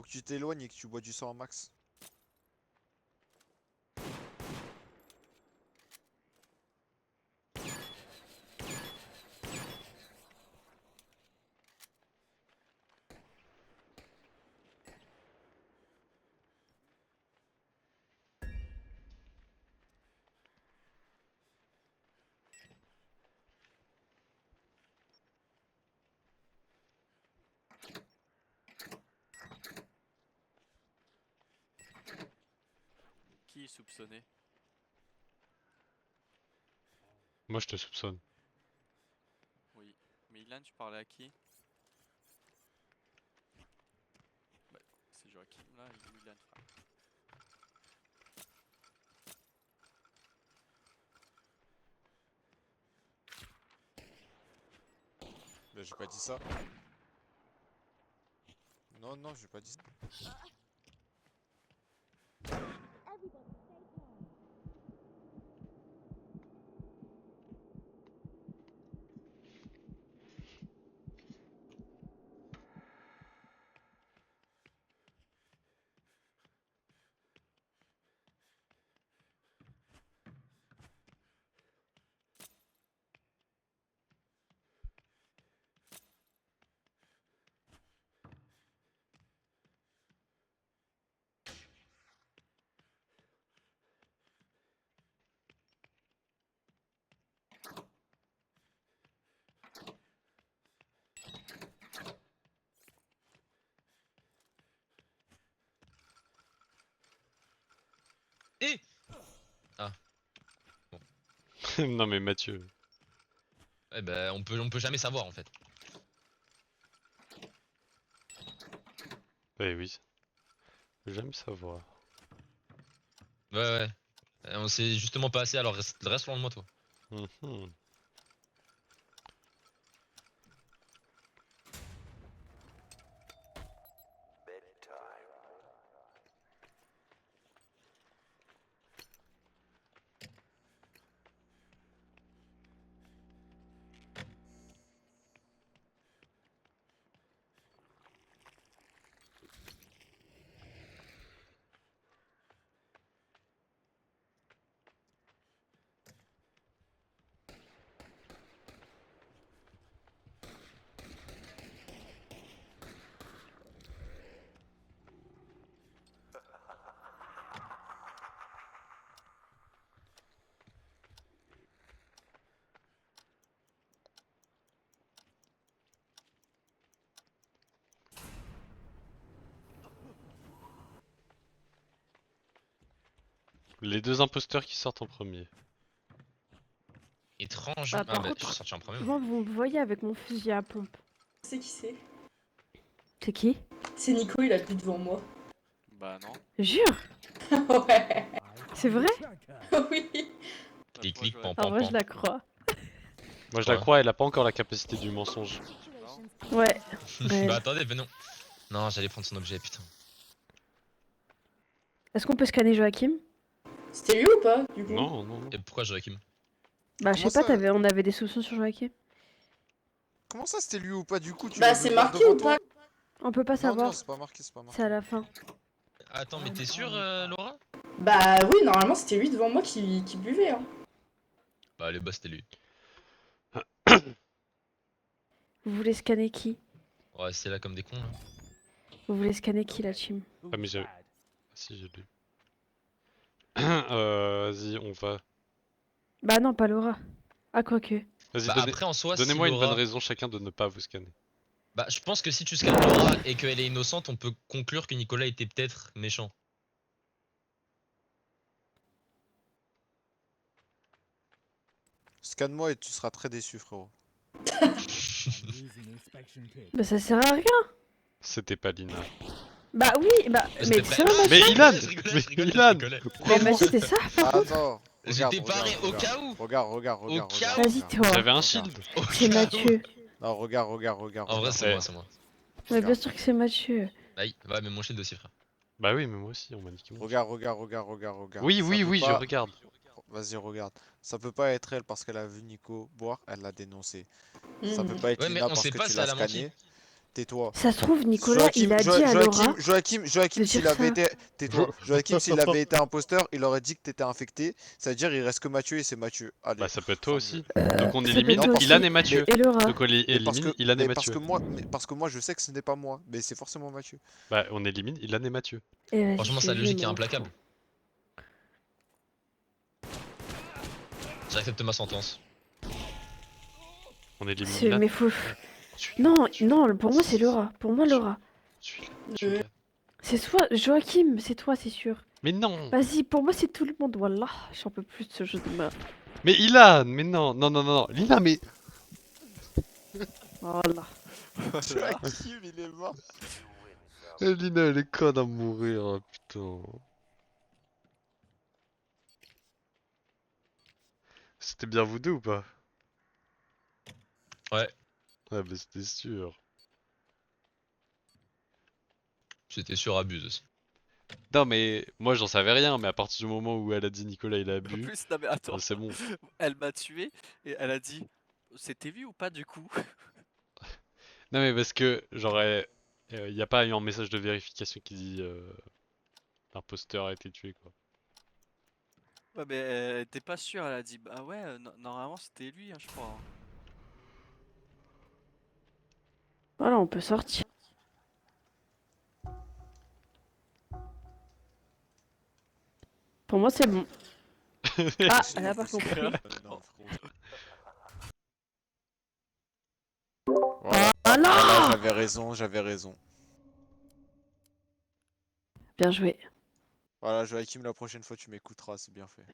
Faut que tu t'éloignes et que tu bois du sang en max. Qui est soupçonné? Moi je te soupçonne. Oui. Mais Ilan, tu parlais à qui? Bah, c'est Joachim là, ou Ilan, frère. Mais j'ai pas dit ça. Non, non, j'ai pas dit ça. Eh Non mais Mathieu. Eh ben, on peut jamais savoir en fait. Eh oui. J'aime savoir. Ouais, ouais. On sait justement pas assez, alors reste loin de moi, toi. Mhm. Les deux imposteurs qui sortent en premier. Étrange. Bah, Ah par bah, je contre, suis sorti en premier. moi, vous me voyez avec mon fusil à pompe. C'est qui c'est? C'est qui? C'est Nico, il a plus devant moi. Bah non. Jure? Ouais, C'est vrai? oui. Des clics, Moi, pam En vrai, pam je la crois. Moi je la Ouais. crois, elle a pas encore la capacité du mensonge. Ouais. Bah réel. attendez, mais non. Non, j'allais prendre son objet, putain. Est-ce qu'on peut scanner Joachim? C'était lui ou pas, du coup? Non, non, non. Et pourquoi Joachim? Bah, je Comment sais pas, ça on avait des soupçons sur Joachim. Comment ça c'était lui ou pas du coup tu Bah, l'as vu c'est mort marqué devant ou toi? pas? On peut pas Non, savoir. non, c'est pas marqué, c'est pas marqué. C'est à la fin. Attends, mais t'es sûr, Laura? Bah oui, normalement c'était lui devant moi qui buvait. Hein. Bah, le boss, c'était lui. Vous voulez scanner qui? Ouais, c'est là comme des cons, là. Vous voulez scanner qui, la team? Ah mais j'avais... Ah, si j'ai lu. Vas-y, on va... Bah non, pas Laura. Ah, quoique. Vas-y, Bah, après, en soi, si donnez-moi une bonne Laura... raison chacun de ne pas vous scanner. Bah, je pense que si tu scannes Laura et qu'elle est innocente, on peut conclure que Nicolas était peut-être méchant. Scanne-moi et tu seras très déçu, frérot. Using inspection kit. Bah ça sert à rien. C'était pas Lina. Bah oui, bah... C'était Mais pas- c'est vrai, Ah, Mais je Ilan rigolais, je rigolais, Mais Ilan je rigolais. Mais Mathieu, t'es ça, par contre? Attends, regarde, J'étais paré regarde, au regarde. cas où. Regarde, Au regarde, cas regarde. où. Vas-y, toi. J'avais un Regarde. shield. Au C'est cas où. Mathieu. Non, regarde. En vrai, c'est Ouais. moi, c'est moi. Mais bien sûr que c'est Mathieu. Aïe, ouais, mais mon shield aussi, frère. Bah oui, mais moi aussi, on m'a dit qu'il m'en- Regarde. Oui, Ça oui, peut oui, je pas- regarde. Vas-y, regarde. Ça peut pas être elle parce qu'elle a vu Nico boire, elle l'a dénoncé. Ça Mhm. peut pas être Ouais, mais Lina on parce sait que pas tu si l'as elle a menti. scanné. tais-toi. Ça se trouve, Nicolas, il a dit à Laura. Joachim, de s'il dire avait ça. été. Tais-toi. Joachim, s'il avait été imposteur, il aurait dit que t'étais infecté. Ça veut dire il reste que Mathieu et c'est Mathieu. Allez. Bah ça peut être toi fin de jeu. aussi. Donc on Ça peut être élimine toi parce aussi. Ilan et Mathieu. Et Laura. Donc on Mais parce élimine que, Ilan et mais parce Mathieu. que moi je sais que ce n'est pas moi, mais c'est forcément Mathieu. Bah on élimine Ilan et Mathieu. Et vas-y, Franchement, je sa vais logique est m'en implacable. fous. J'accepte ma sentence. On élimine C'est Ilan. mais faut. Suis-le, Non, suis-le, non, pour moi c'est Laura. Pour moi Laura. suis-le, suis-le. C'est soit Joachim, c'est toi, c'est sûr. Mais non. Vas-y, pour moi c'est tout le monde. Wallah, j'en peux plus de ce jeu de merde. Mais Ilan, mais non, non, non, non, non. Lina, mais. Voilà. Joachim, il est mort. Lina, elle est conne à mourir, oh, putain. C'était bien vous deux ou pas? Ouais, Ouais, bah c'était sûr. c'était sur abuse aussi. Non, mais moi j'en savais rien, mais à partir du moment où elle a dit Nicolas il a En bu, plus, non mais attends, c'est bon. elle m'a tué et elle a dit c'était vu ou pas du coup? Non, mais parce que, genre, y a pas eu un message de vérification qui dit l'imposteur a été tué, quoi. Ouais, mais elle était pas sûre, elle a dit bah ouais, normalement c'était lui, hein, je crois. Hein. Voilà, on peut sortir. Pour moi c'est bon. Ah, elle a pas compris. Non, frérot. Voilà. Voilà, j'avais raison, j'avais raison. Bien joué. Voilà, Joachim, la prochaine fois tu m'écouteras, c'est bien fait.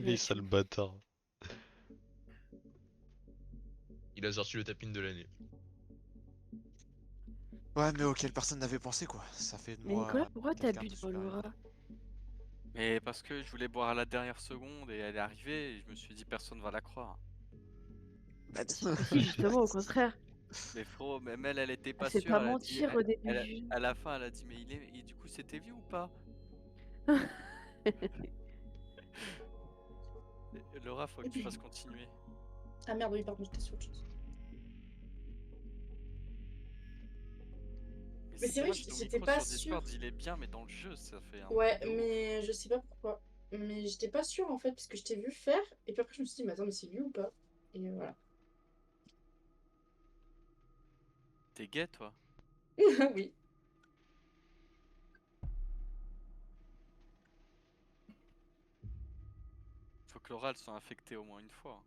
Les sales bâtards. Il a sorti le tapin de l'année. Ouais, mais auquel personne n'avait pensé quoi. Ça fait de Mais moi. Nicolas, pourquoi t'as quelqu'un bu de devant supérieur. Laura? Mais parce que je voulais boire à la dernière seconde et elle est arrivée et je me suis dit personne va la croire. Si, justement, au contraire. Mais frérot, même elle était pas C'est sûre, pas elle a mentir dit, au début. à la fin elle a dit mais et du coup c'était vu ou pas? Laura, faut que tu fasses continuer. Ah merde, oui, pardon, j'étais sur autre chose. Mais c'est vrai que ton j'étais micro pas sur Discord, sûre. il est bien, mais dans le jeu, ça fait un Ouais, truc de ouf. mais je sais pas pourquoi. Mais j'étais pas sûre en fait, parce que je t'ai vu faire, et puis après je me suis dit, mais attends, mais c'est lui ou pas? Et voilà. T'es gay, toi? Oui. Faut que Laura elle soit infectée au moins une fois.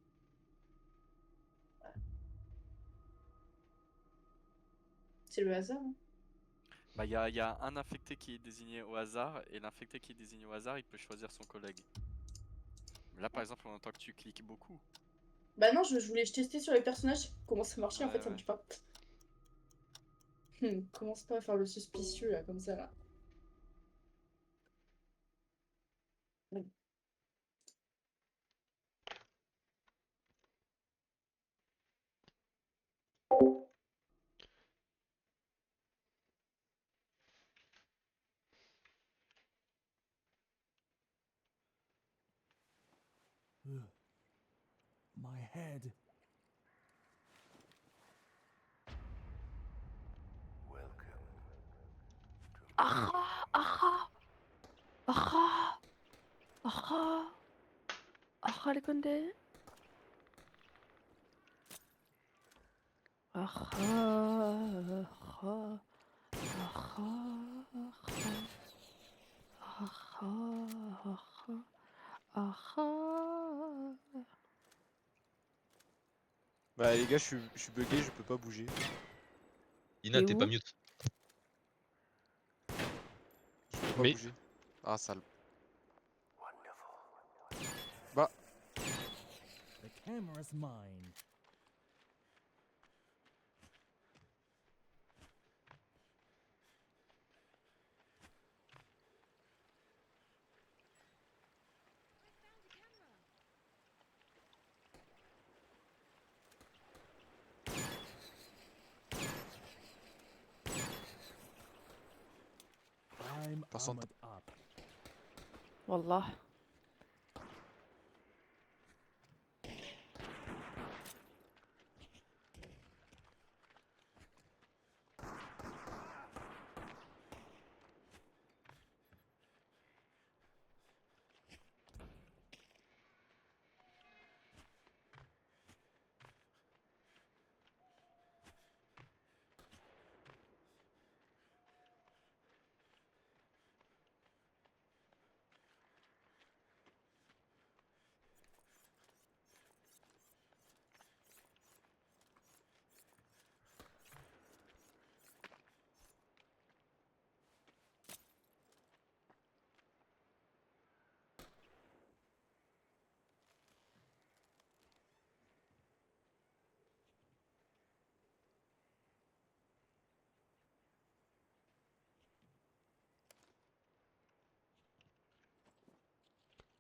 C'est le hasard. Hein. Bah, y a un infecté qui est désigné au hasard, et l'infecté qui est désigné au hasard, il peut choisir son collègue. Là, par exemple, on entend que tu cliques beaucoup. Bah non, je voulais tester sur les personnages comment ça marchait, en Ouais, fait, ça ouais. marche pas. Commence pas à faire le suspicieux là, comme ça là. My head. Ah ah ah ah ah les condés. Ah ah ah Bah les gars, je suis bugué, je peux pas bouger. Ina, Et t'es pas où? mute. Je peux pas Mais- bouger. Ah, sale. Bah, The camera's mine. I'm Personne armored up. Wallah.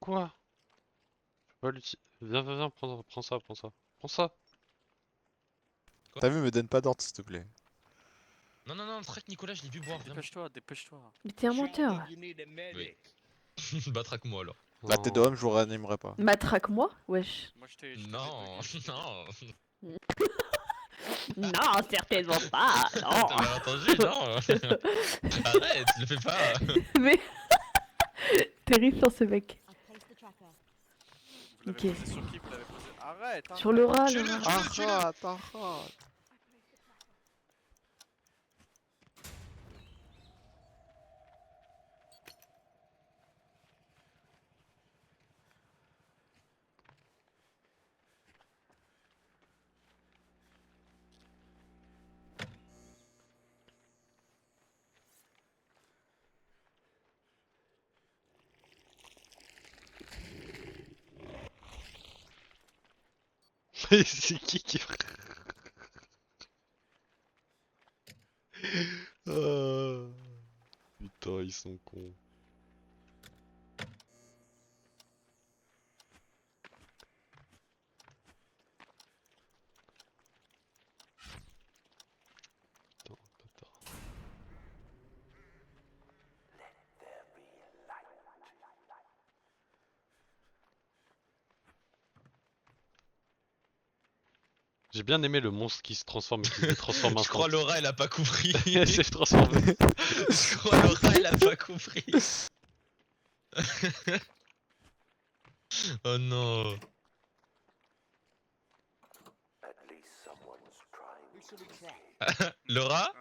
Quoi? Viens, viens, viens, prends ça, prends ça. Prends ça. T'as vu, me donne pas d'ordre, s'il te plaît. Non, non, non, traque Nicolas, je l'ai vu boire, vraiment. Dépêche-toi, dépêche-toi. Mais t'es un menteur. Oui. Bah, traque-moi alors. Bah, t'es Non. d'homme, je vous réanimerai pas. Matraque-moi? Wesh. Moi, je t'ai Non, non. Non, certainement pas. Non. T'as mal entendu, non. Arrête, le fais pas. Mais. Terrible sur ce mec. Vous l'avez Ok. posé sur qui? Vous l'avez posé. Arrête, hein. Sur le rat, le Tue-le, rat. tue-le. Arrête, arrête. C'est qui Ah. Putain, ils sont cons. Putain, bâtard. J'ai bien aimé le monstre qui se transforme et qui se détransforme Je crois instant. Laura, elle a pas compris. Elle s'est transformée. Je crois Laura, elle a pas compris. Oh non. Laura?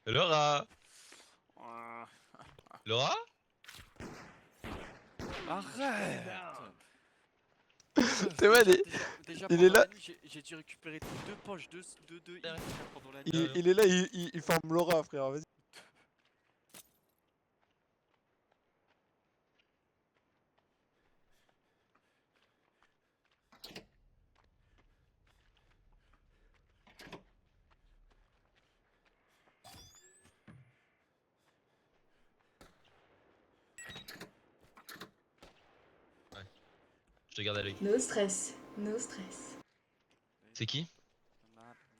Laura? Laura? Arrête. T'es mal, Déjà, il pendant est là. la nuit, j'ai dû récupérer 2 poches, 2 pendant la nuit. il est là, il forme Laura, frère, vas-y. Je te garde à l'œil. No stress, no stress. C'est qui?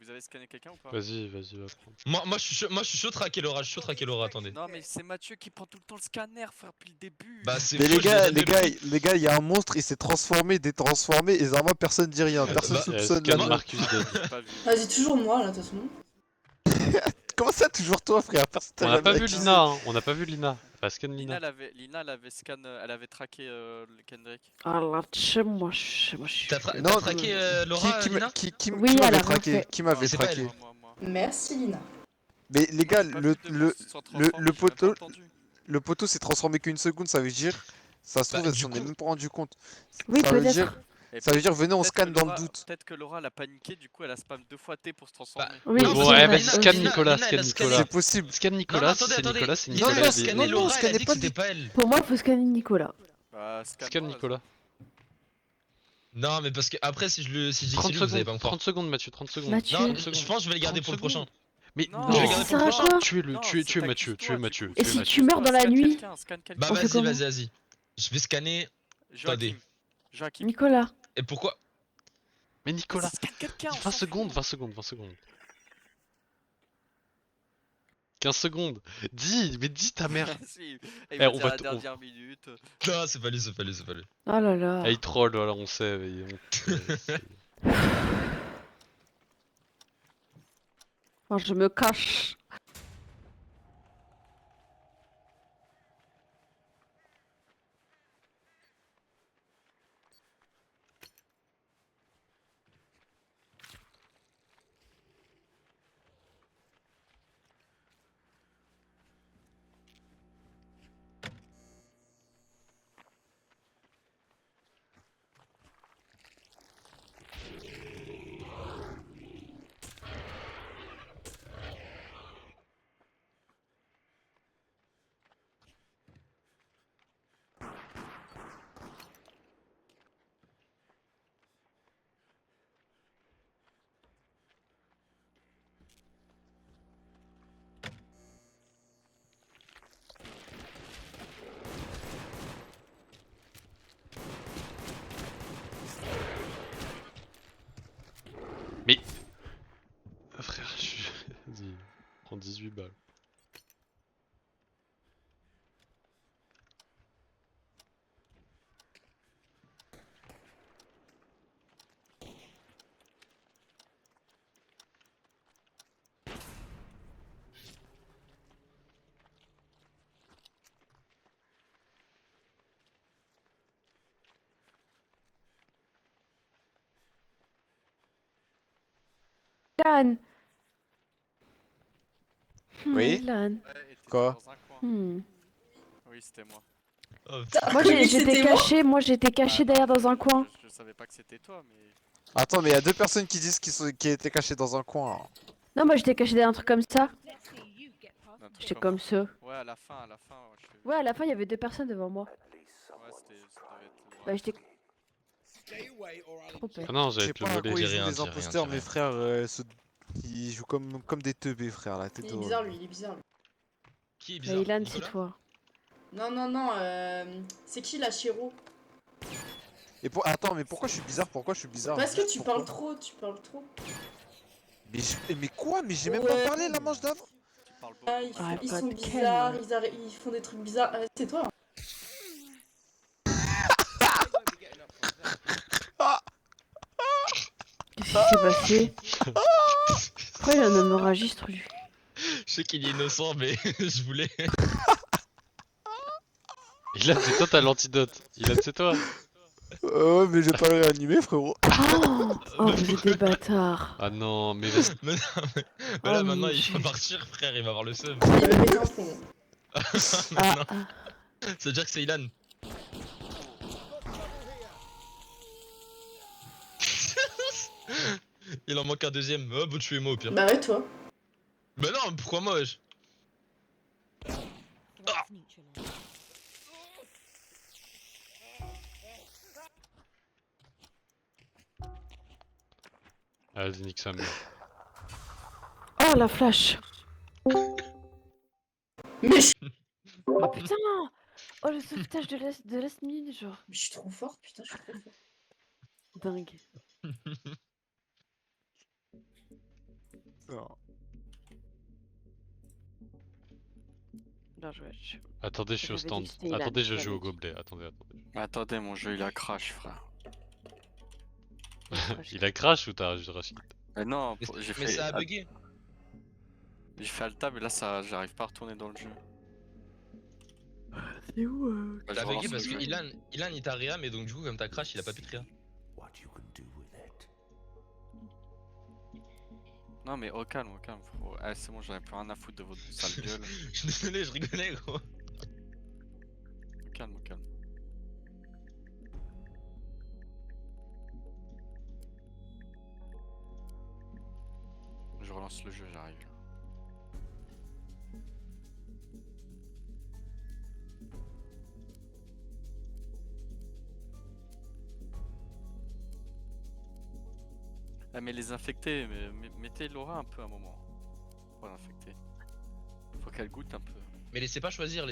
Vous avez scanné quelqu'un ou pas? Vas-y, vas-y, va prendre. Moi je suis chaud traquer Laura, je suis chaud traquer Laura, attendez. Non mais c'est Mathieu qui prend tout le temps le scanner, frère, depuis le début. Bah c'est Mais chaud, les je gars, les aime depuis. les gars, il y a un monstre, il s'est transformé, détransformé, et Zarma, personne dit rien, personne bah, soupçonne Scan la meuf. Marcus Dead. J'ai pas vu. Vas-y, toujours moi là, de toute façon. Comment ça, toujours toi, frère? Personne t'a On n'a pas jamais vu accusé. Lina, hein. On n'a pas vu Lina. Bah, scan Lina, Lina. elle avait scan, elle avait traqué le Kendrick. Ah là, moi, je suis. T'as Non, traqué Laura, Qui Lina? Oui, elle a m'avait rien traqué? fait. Qui m'avait Mais c'est pas traqué? Moi. Merci Lina. Mais les gars, J'ai pas vu de monstre se transformer, j'ai poteau, même pas entendu. le poteau s'est transformé qu'une seconde, ça veut dire, ça se Bah, trouve, elle du s'en est coup- même pas rendu compte. Oui, Ça veut peut-être. dire, Et ça veut dire, venez, on peut-être scanne que dans le Laura- doute. Peut-être que Laura l'a paniqué, du coup elle a spam 2 fois T pour se transformer. Oui, Non, Bon, parce que vas-y, Lina- scan Lina- Nicolas, Lina, scan elle a Nicolas. C'est possible. Scan Non, mais Nicolas, attendez, c'est attendez. Nicolas, c'est Non, Nicolas. non, il est- scan- il est- non, Scanner Laura, elle a scannez dit pas que c'était pas elle. Pour moi, il faut scanner Nicolas. Bah, Scan Nicolas. Non, mais parce que après, si je dis que c'est 30 lui, vous allez pas me secondes, croire. 30 secondes, Mathieu, 30 secondes. Mathieu. Non, 30 je secondes. pense que je vais le garder 30 pour le prochain. secondes. Mais Non, non, je vais garder Ça pour le sert à prochain. quoi? tuez-le, Non, tuez c'est Mathieu, t'accuses-toi, tuez Mathieu, du coup. Et tuez si Mathieu. tu meurs dans la Scan nuit? quelqu'un, scan quelqu'un. Bah On fait vas-y, comment? vas-y, vas-y. Je vais scanner. Joachim. Joachim. Nicolas. Et pourquoi? Mais Nicolas, Scan quelqu'un, on 20 s'en secondes, fout. 20 secondes, 20 secondes. 15 secondes. Dis ta mère. Si, Eh, il va on dire va la t- dernière minute. Non, c'est pas lui, c'est pas lui, c'est pas lui. Oh là là. Ah, il troll, voilà, on sait. Moi, je me cache. Ilan. Oui. Ilan. Ouais, et t'étais Quoi? dans un coin. Oui, c'était moi. Oh, Moi Oui, j'étais c'était moi. caché, Ah, derrière non, dans un coin. je savais pas que c'était toi, mais. Attends, mais il y a deux personnes qui disent qu'ils étaient cachés dans un coin. Non, moi j'étais caché derrière un truc comme ça. Un truc J'étais comme ça. Ouais, à la fin, ouais, Ouais, à la fin il y avait 2 personnes devant moi. Ouais, ça devait être le Bah bras. j'étais trop peur. Ah non, Je j'allais sais te le pas à voler. quoi ils Dis jouent rien, les dis rien, dis imposteurs, rien. mes frères, ils jouent comme des teubés, frère, la tête Il est de bizarre, lui, il est bizarre, lui. Qui est Bah bizarre? Ilan, c'est Nicolas? toi. Non, non, non, c'est qui la Chiro? Et attends, mais pourquoi je suis bizarre? Pourquoi je suis bizarre? Parce que Juste tu pourquoi parles trop, tu parles trop. Mais quoi? Mais j'ai même pas Ouais. parlé la manche d'avant. Tu parles Ah, beaucoup. Ah, ils pas sont de bizarres, Ken. ils font des trucs bizarres. C'est toi. Hein. Qu'est-ce qui s'est passé? Pourquoi il a un hémorragistre lui? Je sais qu'il est innocent, mais je voulais. Ilan, c'est toi, t'as l'antidote. Ilan, c'est toi. Ouais, mais je vais pas le réanimer, frérot. Oh, vous êtes des bâtards. Ah non, mais laisse. Mais non, mais Oh là mon maintenant il va Dieu. partir, frère, il va avoir le seum. Il va mettre un pont. Mais Ah, non, ah. ça veut dire que c'est Ilan. Il en manque un deuxième. Oh, bah tuez-moi au pire. Bah ouais, toi. Bah non, pourquoi moi, wesh? Ah, vas-y, nique sa mère. Oh la flash. Mais Oh putain. Oh le sauvetage de last minute genre. je suis trop fort, putain, je suis trop fort. Dingue. Non. Bien joué. Attendez, je suis au J'avais dit stand. que c'était Ilan, Attendez, je j'avais joue au dit. gobelet. Attendez. Attendez, mon jeu il a crash, frère. Il a crash ou t'as juste Rachid? Non, Mais, j'ai mais fait. ça a bugué. J'ai fait Alta, mais là ça, j'arrive pas à retourner dans le jeu. C'est où Bah, Ça je a bugué relance parce le que jeu. Ilan il t'a réa, mais donc du coup, comme t'as crash, il a pas pu te réa. What you can do with it. Non, mais au calme, frérot. Ah, c'est bon, j'en ai plus rien à foutre de votre sale gueule. Je suis désolé, je rigolais, gros. Au calme, au calme. Je relance le jeu, j'arrive. Ah mais les infectés, mettez Laura un peu à un moment. Pour l'infecter. Faut qu'elle goûte un peu. Mais laissez pas choisir,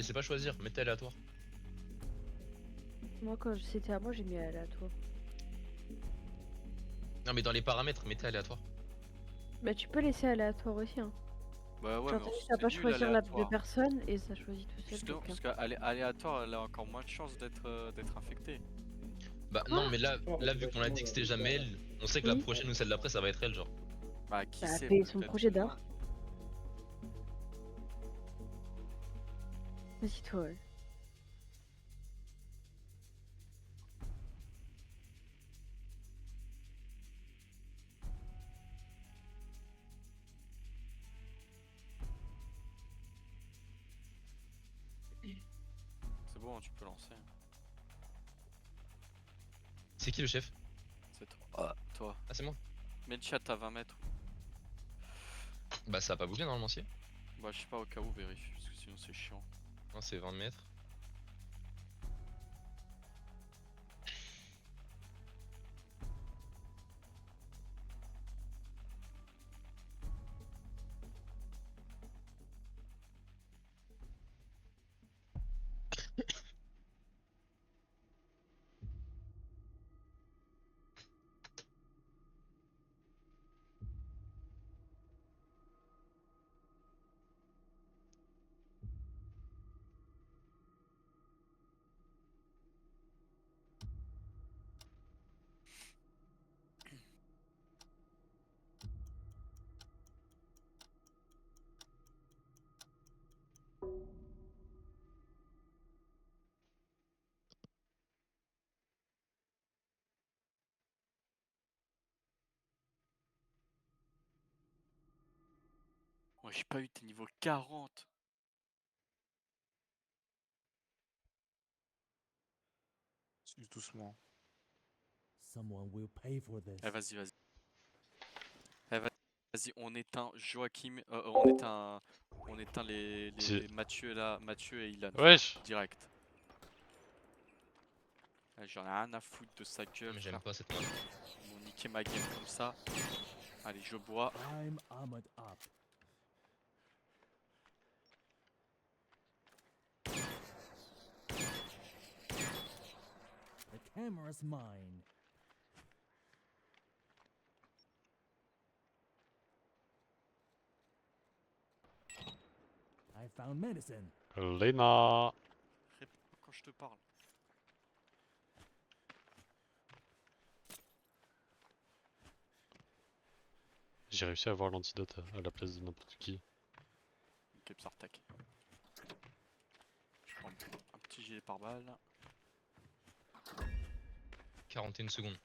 mettez aléatoire. Moi quand c'était à moi j'ai mis aléatoire. Non, mais dans les paramètres, mettez aléatoire. Bah tu peux laisser aléatoire aussi hein. Bah ouais, Genre mais t'as on- juste à c'est pas nul, choisir la aléatoire. de personne et ça choisit tout seul Justement, quelqu'un. parce qu'aléatoire, elle a encore moins de chances d'être infectée. Bah non, mais là vu qu'on a dit que c'était jamais elle, on sait que la Oui. prochaine ou celle d'après, ça va être elle, genre. Bah qui Bah, sait payer son peut-être projet que- d'art. Vas-y toi ouais. C'est bon, tu peux lancer. C'est qui le chef? C'est toi. Toi. Ah, c'est moi. Mets le chat à 20 mètres. Bah ça a pas bougé normalement, si. Bah je sais pas, au cas où, vérifie, parce que sinon c'est chiant. Non, c'est 20 mètres. Moi j'ai pas eu tes niveaux 40. Doucement. Someone will pay for this. Eh vas-y, vas-y. Eh vas-y, on éteint Joachim, on éteint les Mathieu là, Mathieu et Ilan. Wesh. Direct. J'en ai rien à foutre de sa gueule, Mais j'aime frère. pas cette map. Ils m'ont niqué ma game comme ça. Allez, je bois. I'm armored up. The camera's mine. I found medicine. Lena. Réponds quand je te parle. J'ai réussi à avoir l'antidote à la place de n'importe qui. Ok, Psartak. Je prends un petit gilet pare-balles. 41 secondes.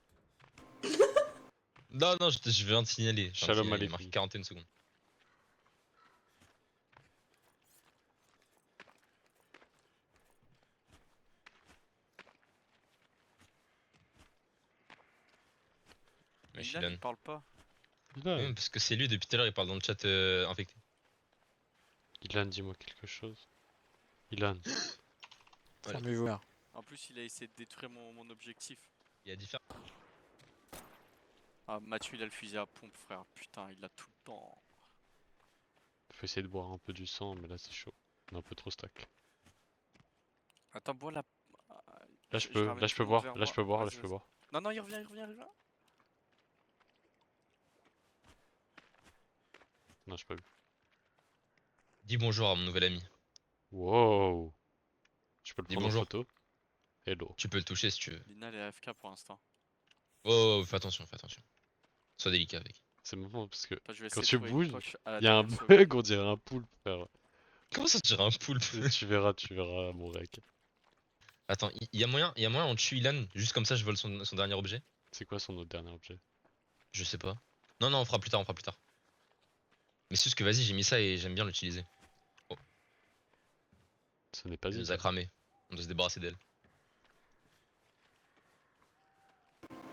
Non, non, je viens de signaler. Shalom Il y a aleikoum. marqué 41 secondes. Mais Ilan, Shilan. il parle pas. Ilan, Parce que c'est lui depuis tout à l'heure, il parle dans le chat infecté. Ilan, dis-moi quelque chose. Ilan. Voilà. Fermez-vous. En plus, il a essayé de détruire mon objectif. Il y a différents. Ah, Mathieu, il a le fusil à pompe, frère. Putain, il l'a tout le temps. Faut essayer de boire un peu du sang, mais là c'est chaud. On est un peu trop stack. Attends, bois la. Là je peux boire, là je peux boire, là je peux boire. Non, non, il revient, il revient, il revient. Non, j'ai pas vu. Dis bonjour à mon nouvel ami. Wow. Je peux le Dis prendre en bonjour. photo. Hello. Tu peux le toucher si tu veux. Lina, elle est AFK pour l'instant. Oh, fais attention, fais attention. Sois délicat avec. C'est marrant parce que Attends, je vais quand essayer tu de trouver une bouges, poche à la il y a un dernière seconde. bug, on dirait un poulpe, frère. Comment ça tu dirais un poulpe? Tu verras mon rec. Attends, il y a moyen on tue Ilan, juste comme ça je vole son dernier objet? C'est quoi son autre dernier objet? Je sais pas. Non, non, on fera plus tard, on fera plus tard. Mais c'est juste que vas-y, j'ai mis ça et j'aime bien l'utiliser. Ce n'est pas Elle dit. nous a cramé. On doit se débarrasser d'elle.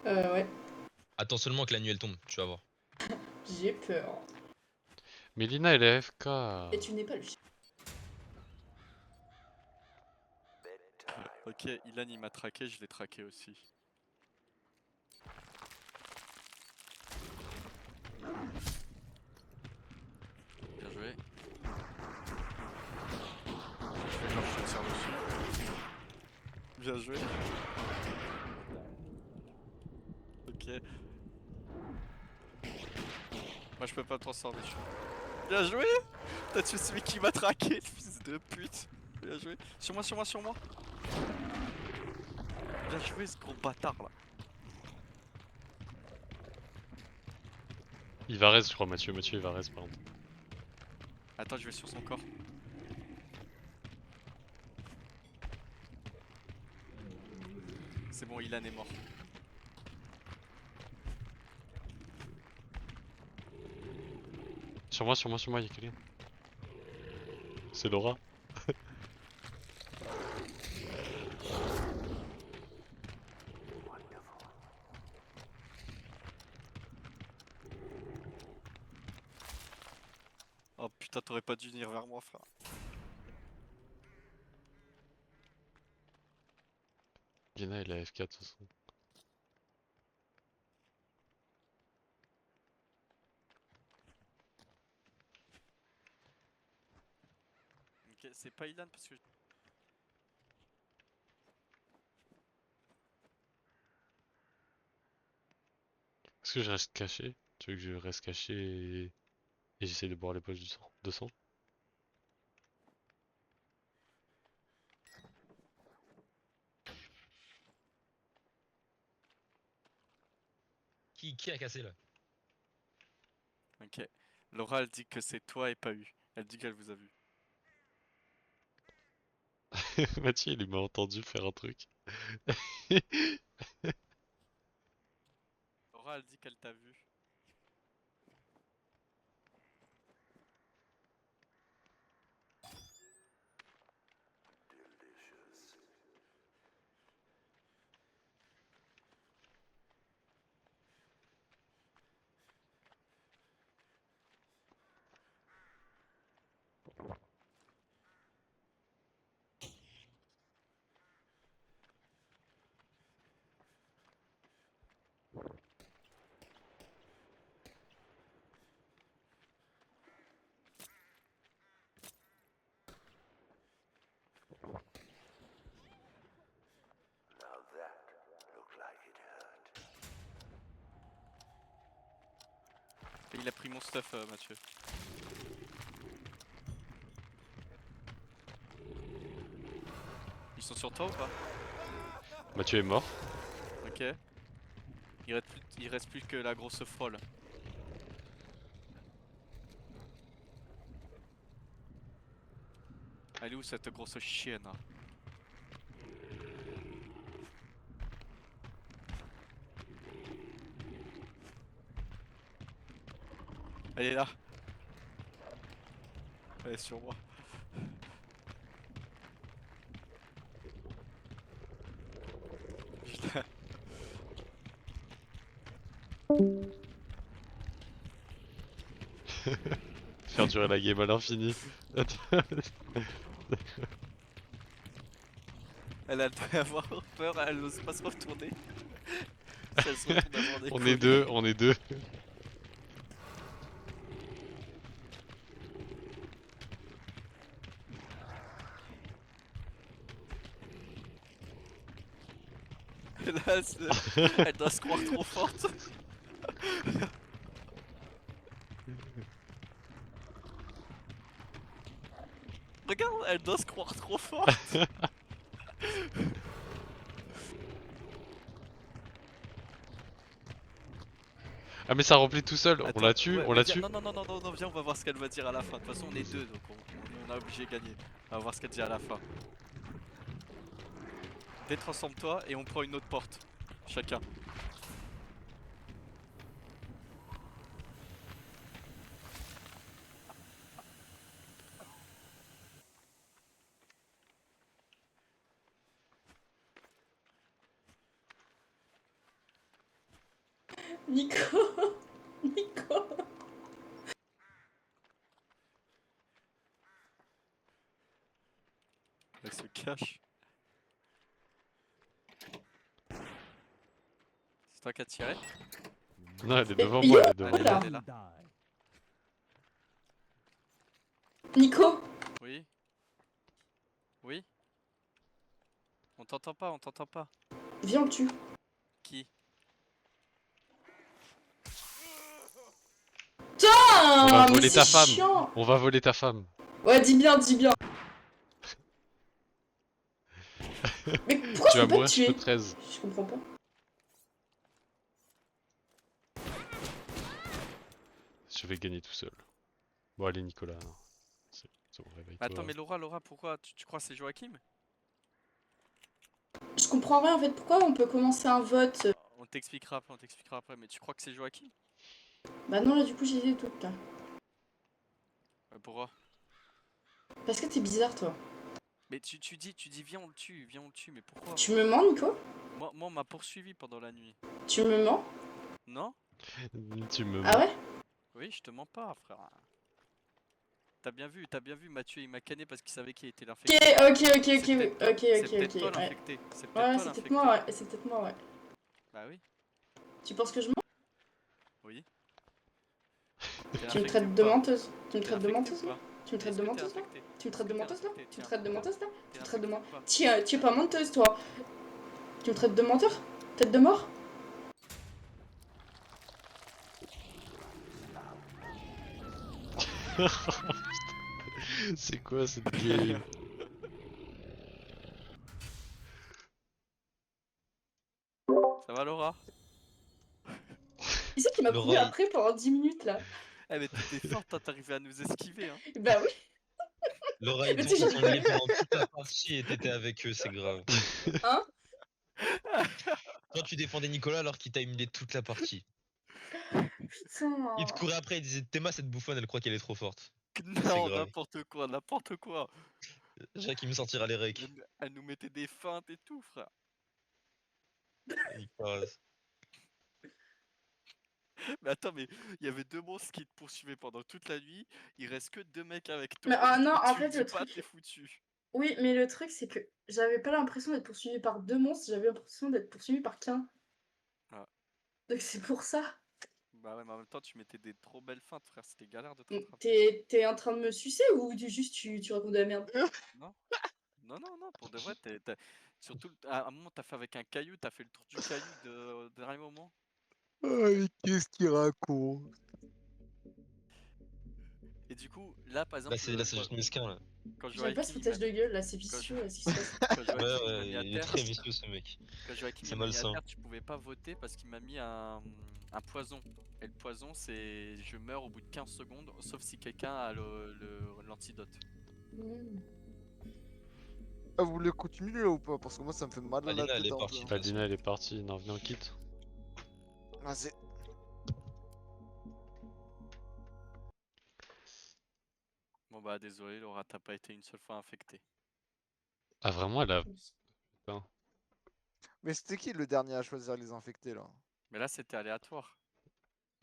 Ouais, Attends seulement que la nuit elle tombe, tu vas voir. j'ai peur. Mais Lina elle est AFK. Et tu n'es pas lui. Ok, Ilan, il m'a traqué, je l'ai traqué aussi. Bien joué. Je fais genre je te tire dessus. Bien joué. Ok. Moi je peux pas me transformer. Bien joué. T'as tué celui qui m'a traqué, le fils de pute. Bien joué. Sur moi, sur moi, sur moi. Bien joué ce gros bâtard là. Il va reste, je crois, Mathieu il va reste par contre. Attends, je vais sur son corps. C'est bon, Ilan est mort. Sur moi, y'a quelqu'un. C'est Laura. Oh putain, t'aurais pas dû venir vers moi, frère. Lina elle est AFK de toute façon. Ok, c'est pas Ilan parce que. Est-ce que je reste caché? Tu veux que je reste caché et j'essaie de boire les poches de sang? Qui a cassé là? Ok. Laura, elle dit que c'est toi et pas eu. Elle dit qu'elle vous a vu. Mathieu il m'a entendu faire un truc. Laura, elle dit qu'elle t'a vu. Il a pris mon stuff, Mathieu. Ils sont sur toi ou pas? Mathieu est mort. Ok. Il reste plus que la grosse frôle. Elle est où cette grosse chienne? Elle est là. Elle est sur moi. Putain. Faire durer la game à l'infini. Elle doit avoir peur, elle n'ose pas se retourner. Si elle se retourne avant des On collés. est deux, on est deux. Là, elle doit se croire trop forte. Regarde, elle doit se croire trop forte. Ah mais ça remplit tout seul, on Attends, la tue, ouais, on mais la viens- tue. non, viens, on va voir ce qu'elle va dire à la fin. De toute façon, on est deux, donc on est obligé de gagner. On va voir ce qu'elle dit à la fin. Détransforme-toi et on prend une autre porte. Chacun. Nico. Nico. Elle se cache. C'est toi qui as tiré? Non, elle est Mais devant yo, moi, elle est devant elle est moi. là, elle est là. Nico. Oui. Oui. On t'entend pas, on t'entend pas. Viens, on le tue. Qui? Ah, On va mais voler ta c'est femme. chiant. On va voler ta femme. Ouais, dis bien, dis bien. Mais pourquoi Tu je vas peux pas mourir te cheveux tuer? 13. Je comprends pas. Je vais gagner tout seul. Bon allez Nicolas. C'est bon, réveille-toi. Attends, mais Laura, pourquoi? Tu crois que c'est Joachim? Je comprends rien en fait. Pourquoi on peut commencer un vote? On t'expliquera après, mais tu crois que c'est Joachim? Bah non, là du coup j'ai des doutes là. Pourquoi? Parce que t'es bizarre toi. Mais tu dis viens on le tue, mais pourquoi? Tu me mens, Nico? Moi on m'a poursuivi pendant la nuit. Tu me mens? Non? Tu me Ah mens. ouais? Oui, je te mens pas, frère. T'as bien vu, Mathieu, il m'a canné parce qu'il savait qu'il était Ok, l'infecté. ok, C'est ok, peut-être ok, c'est ok, peut-être ok, toi ouais. l'infecté. C'est peut-être Ouais, toi c'est peut-être l'infecté. moi, ouais. C'est peut-être moi, ouais. Bah oui, Tu penses que je mens? oui. Tu me traites de menteuse? Tu me traites de menteuse là? Tu me traites de Est-ce que t'es menteuse là? infecté? Tu me traites de menteuse là? infecté? Tu me Tiens, traites de menteuse là? Tu T'es me traites de infecté menteuse? ou pas? Tiens, tu es pas menteuse toi. Tu me traites de menteur? Tête de mort? C'est quoi cette game? Ça va Laura? Qui c'est qui m'a couru Laura, après pendant 10 minutes là? Eh mais t'étais forte, hein, t'arrivais à nous esquiver, hein. Bah oui. Laura, ils Mais t'ont tu sais, ils j'ai t'ont lié pendant toute la partie et t'étais avec eux, c'est grave. Hein? Toi, tu défendais Nicolas alors qu'il t'a humilié toute la partie. Putain. Il te courait après, il disait Théma, cette bouffonne, elle croit qu'elle est trop forte. Non, grave. n'importe quoi. Jacques, il me sortira les recs. Elle nous mettait des feintes et tout, frère. Il passe. Mais attends, mais il y avait deux monstres qui te poursuivaient pendant toute la nuit. Il reste que deux mecs avec toi. Mais ah non, et en tu fait, me dis le pas, truc. t'es foutu. Oui, mais le truc, c'est que j'avais pas l'impression d'être poursuivie par deux monstres, j'avais l'impression d'être poursuivie par qu'un. Ah. Donc c'est pour ça. Bah ouais, mais en même temps, tu mettais des trop belles feintes, frère. C'était galère de te rattraper. T'es en train de me sucer ou juste tu racontes de la merde? Non, non, pour de vrai, surtout à un moment, t'as fait avec un caillou, t'as fait le tour du caillou de dernier moment. Oh, mais qu'est-ce qu'il raconte? Et du coup, là par exemple, Là, c'est juste mesquin là. quand je J'aime pas ce Joachim, il foutage de gueule là, c'est vicieux là, ce qui se passe. quand Ouais, Joachim, il m'a ouais, mis à il est terre, très vicieux ce mec. quand Joachim C'est il m'a mis à malsain. terre, tu pouvais pas voter parce qu'il m'a mis un poison. Et le poison, c'est je meurs au bout de 15 secondes, sauf si quelqu'un a l'antidote. Mmh. Ah, vous voulez continuer là ou pas? Parce que moi ça me fait mal à la Alina, elle tête est un peu. partie. Hein. Bah, Dina, elle est partie. Non, viens, on quitte. Vas-y. Bon bah désolé Laura, t'as pas été une seule fois infectée. Ah, vraiment, elle a. Putain. Mais c'était qui le dernier à choisir les infectés là? Mais là c'était aléatoire.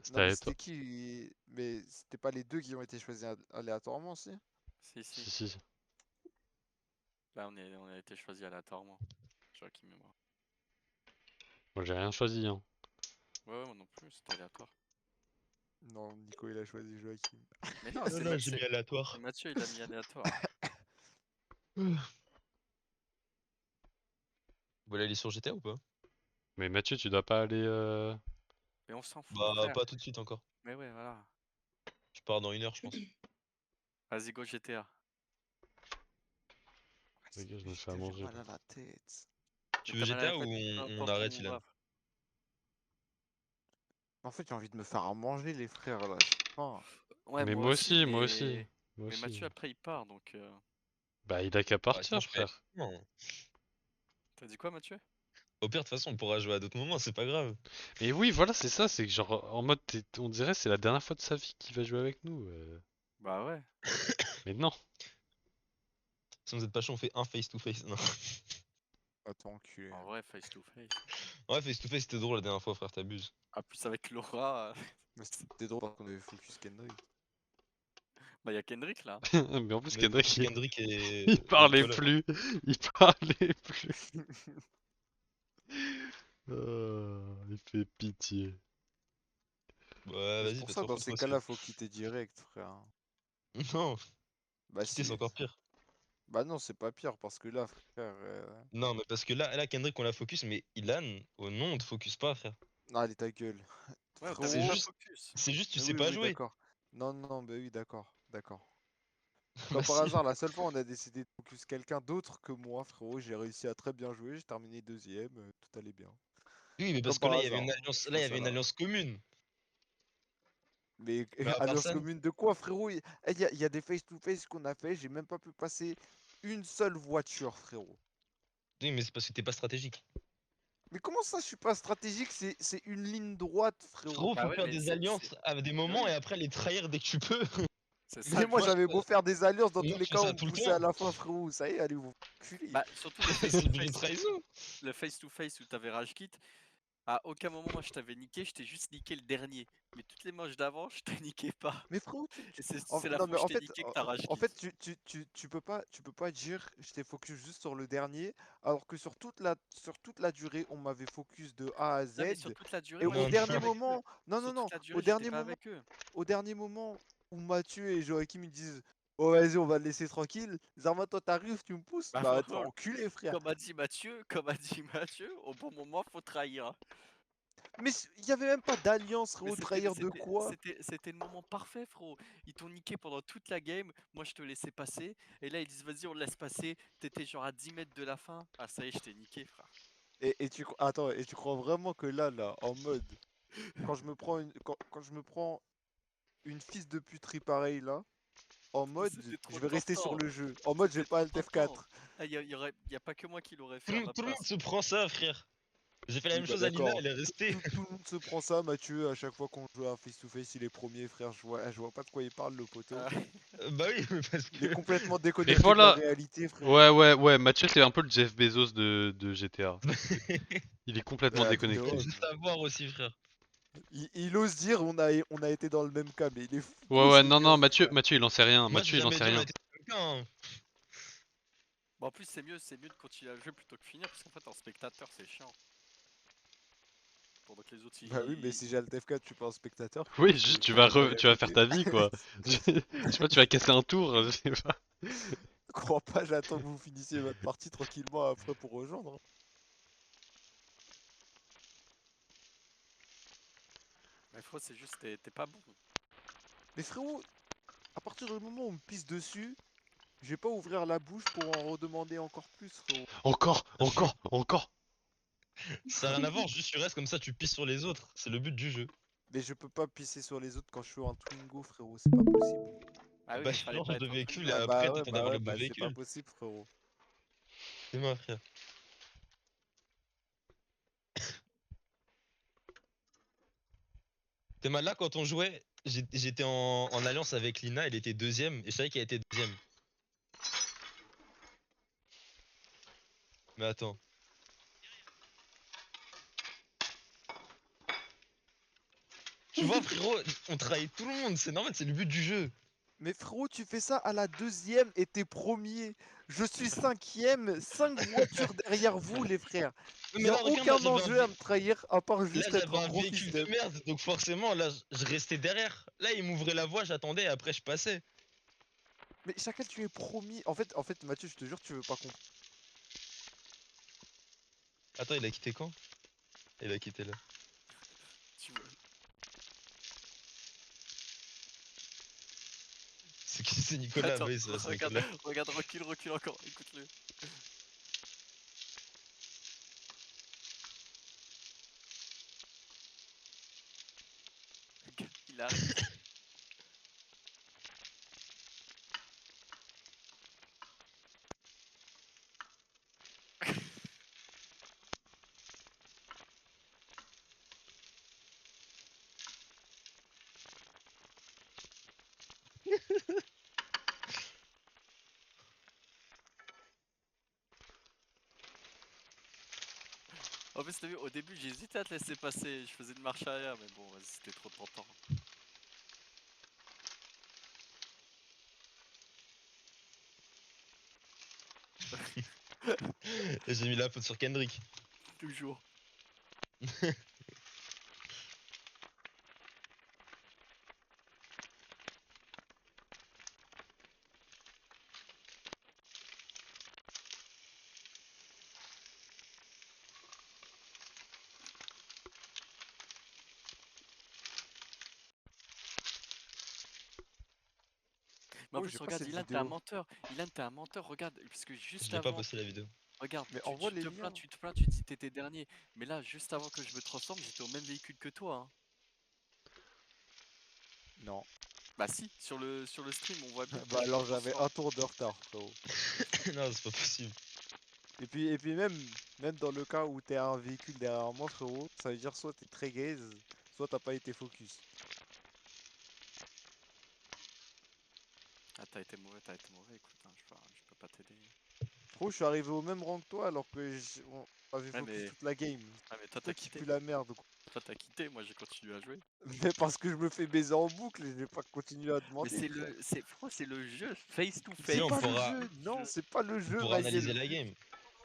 C'était Non mais à toi. c'était qui? Mais c'était pas les deux qui ont été choisis aléatoirement aussi? Si si. Si, si. Là on a été choisi aléatoirement. Joachim et moi. Moi, j'ai rien choisi, hein. Ouais, moi non plus, c'était aléatoire. Non, Nico il a choisi Joachim. Mais non, Non, c'est non, j'ai mis aléatoire. c'est Mathieu, il a mis aléatoire. Vous voulez aller sur GTA ou pas? Mais Mathieu, tu dois pas aller. Mais on s'en fout, Bah, frère. pas tout de suite encore. Mais ouais, voilà. Je pars dans 1 heure, je pense. Vas-y, go GTA. Les gars, je me fais à J'ai manger. mal à la tête. Tu Mais veux t'as mal à la GTA ou tête, peu on importe arrête, où on Ilan? va. En fait j'ai envie de me faire à manger les frères là, j'ai faim. Ouais, Mais moi aussi, moi aussi. Moi Mais aussi. Mathieu, après, il part, donc... Bah, il a qu'à Bah, sinon, partir, je fais. frère. Non. T'as dit quoi, Mathieu? Au pire, de toute façon, on pourra jouer à d'autres moments, c'est pas grave. Mais oui, voilà, c'est ça. C'est que, genre, en mode, on dirait c'est la dernière fois de sa vie qu'il va jouer avec nous. Bah ouais. Mais non. Si vous êtes pas chaud, on fait un face-to-face. Non. Attends enculé. En vrai, face to face. Ouais, face-to-face, c'était drôle la dernière fois, frère, t'abuses. Ah, plus avec Laura... Mais c'était drôle parce qu'on avait focus Kendrick. Bah y'a Kendrick, là. Mais en plus, Mais Kendrick, Kendrick et. il parlait Nicolas. plus. Il parlait plus. Il fait pitié. Ouais, C'est vas-y, pour fais ça t'en dans foutre ces aussi. cas-là faut quitter direct frère. Non, Bah quitter, si. c'est encore pire. Bah non c'est pas pire parce que là frère... Non, mais parce que là, Kendrick, on l'a focus, mais Ilan, au nom, on te focus pas, frère. Non allez ta gueule. Ouais, on Frérot. t'avait pas juste- focus. C'est juste, tu Mais sais oui, pas oui, jouer. d'accord. Non, non, bah oui, d'accord, d'accord. Bah Comme par si. hasard, la seule fois où on a décidé de focus quelqu'un d'autre que moi, frérot, j'ai réussi à très bien jouer, j'ai terminé deuxième, tout allait bien. Oui, mais parce Comme que par là, il y avait hasard, une hein, alliance, je là, il y pense avait à une la... alliance commune. Mais Mais à part alliance ça, commune de quoi, frérot? Il y a des face-to-face qu'on a fait, j'ai même pas pu passer une seule voiture, frérot. oui, mais c'est parce que t'es pas stratégique. Mais comment ça, je suis pas stratégique? C'est une ligne droite, frérot. Frérot, Bah faut ouais, faire mais des c'est... alliances à des Mais moments oui, et après les trahir dès que tu peux. c'est ça Mais le moi, truc. j'avais beau faire des alliances, dans tous Moi, les je fais cas, ça on me tout le poussait à temps. la fin, frérot. Ça y est, allez vous culer. Bah, surtout le face C'est to du jeu de face. trahison. Le face to face où t'avais rage quit. À aucun moment moi je t'avais niqué, je t'ai juste niqué le dernier. Mais toutes les manches d'avant, je te niquais pas. Mais frérot, Et c'est la non fois mais où je t'ai niqué que t'as rage en quit. fait tu peux pas dire je t'ai focus juste sur le dernier alors que sur toute la durée on m'avait focus de A à Z Non mais sur toute la durée, et moi au Non, j'étais pas dernier non. avec eux. moment non non Sur non toute la durée, j'étais pas avec eux. au dernier moment où Mathieu et Joachim me disent oh vas-y on va le laisser tranquille Zarma toi t'arrives tu me pousses Bah bah t'es frérot, enculé frère comme a dit Mathieu, au bon moment faut trahir. mais il y avait même pas d'alliance Mais frérot trahir de quoi c'était le moment parfait, frérot. Ils t'ont niqué pendant toute la game. Moi, je te laissais passer. Et là, ils disent, vas-y, on le laisse passer. T'étais genre à 10 mètres de la fin. Ah, ça y est, je t'ai niqué, frère. attends et tu crois vraiment que là en mode quand je me prends une fils de puterie pareille là, en mode C'était trop je vais rester sur tentant. le jeu. En mode j'ai C'était pas trop Alt tentant. F4. Ah, y a pas que moi qui l'aurais fait à ma Tout le monde place. se prend ça, frère. J'ai fait la Oui même bah chose à Lina, d'accord. elle est restée. Tout le monde se prend ça, Mathieu, à chaque fois qu'on joue à face to face, il est premier, frère, je vois pas de quoi il parle le poteau. Ah, Bah oui, mais parce Il est que. complètement Et déconnecté de la voilà. réalité, frère. Ouais. Mathieu, c'est un peu le Jeff Bezos de GTA. Il est complètement Un truc de déconnecté. ouf. Juste à voir aussi, frère. Il ose dire on a été dans le même cas, mais il est fou Ouais, ce non, non, gosse, Mathieu, frère. Mathieu, il en sait rien. Moi, j'ai Mathieu, il en jamais sait dit on a rien. été quelqu'un. Bon, en plus, c'est mieux de continuer à jouer plutôt que finir. Parce qu'en fait, en spectateur, c'est chiant. Pendant que les autres, Bah oui, mais si j'ai Alt F4, je suis pas un spectateur, Oui, frérot, juste, je peux regarder à tu vas faire côté. ta vie, quoi. Je sais pas, tu vas casser un tour, je sais pas. Crois pas, j'attends que vous finissiez votre partie tranquillement après pour rejoindre. Hein. Mais frérot, c'est juste, t'es pas bon. Mais frérot, À partir du moment où on me pisse dessus, je vais pas ouvrir la bouche pour en redemander encore plus, frérot. Encore. Ça n'a rien à voir, juste tu restes comme ça, tu pisses sur les autres. C'est le but du jeu. Mais je peux pas pisser sur les autres quand je suis en Twingo, frérot, c'est pas possible. Ah oui, Bah mais fallait change pas de être en véhicule et Twingo. Ah après bah ouais, t'attends d'avoir le beau c'est pas véhicule. possible, frérot. C'est moi frère. T'es mal là quand on jouait, j'étais en alliance avec Lina, elle était deuxième et je savais qu'elle était deuxième. Mais attends. Tu vois frérot, on trahit tout le monde, c'est normal, c'est le but du jeu. Mais frérot, tu fais ça à la deuxième et t'es premier. Je suis cinquième, 5 voitures derrière vous, les frères. Mais Y a là regarde, aucun enjeu à me trahir à part là juste être j'avais un un gros fils véhicule de d'up. merde, donc forcément là je restais derrière. Là il m'ouvrait la voie, j'attendais et après je passais. Mais Chacal, tu es promis. En fait, Mathieu, je te jure, tu veux pas comprendre. Attends, il a quitté quand? Il a quitté là. Tu vois. C'est qui? C'est Nicolas, Attends, oui, c'est regarde, Nicolas. regarde, recule encore, écoute-le. Il arrive. En plus, t'as vu, au début, j'hésitais à te laisser passer. Je faisais une marche arrière, mais bon, vas-y, c'était trop tentant. Et j'ai mis la faute sur Kendrick. Toujours. Mais en Oh, plus, j'ai pas regarde, cette Ilan, t'es un vidéo. menteur. Ilan, t'es un menteur, regarde, puisque juste Je l'ai pas avant, posté la vidéo. regarde, Mais tu, envoie tu les te plains, liens. tu te plains, tu dis que t'étais dernier. Mais là, juste avant que je me transforme, j'étais au même véhicule que toi, hein. Non. Bah si, sur le stream, on voit bien. Bah Je me alors j'avais transforme. un tour de retard, frérot. Non, c'est pas possible. Et puis même dans le cas où t'es un véhicule derrière moi, frérot, ça veut dire soit t'es très gaze, soit t'as pas été focus. Ah, t'as été mauvais, écoute, hein, je peux pas t'aider. Frérot, je suis arrivé au même rang que toi alors que on avait Ouais, focus mais, toute la game. ouais, mais toi, Toi t'as qui quitté. pue la merde, quoi. Toi, t'as quitté, moi, j'ai continué à jouer. Mais parce que je me fais baiser en boucle et je vais pas continuer à Mais demander, c'est frère. frérot, c'est le jeu, face to C'est Si face. on pas le pourra, jeu, non, Jeu. c'est pas le on jeu, pourra ma analyser gueule. la game.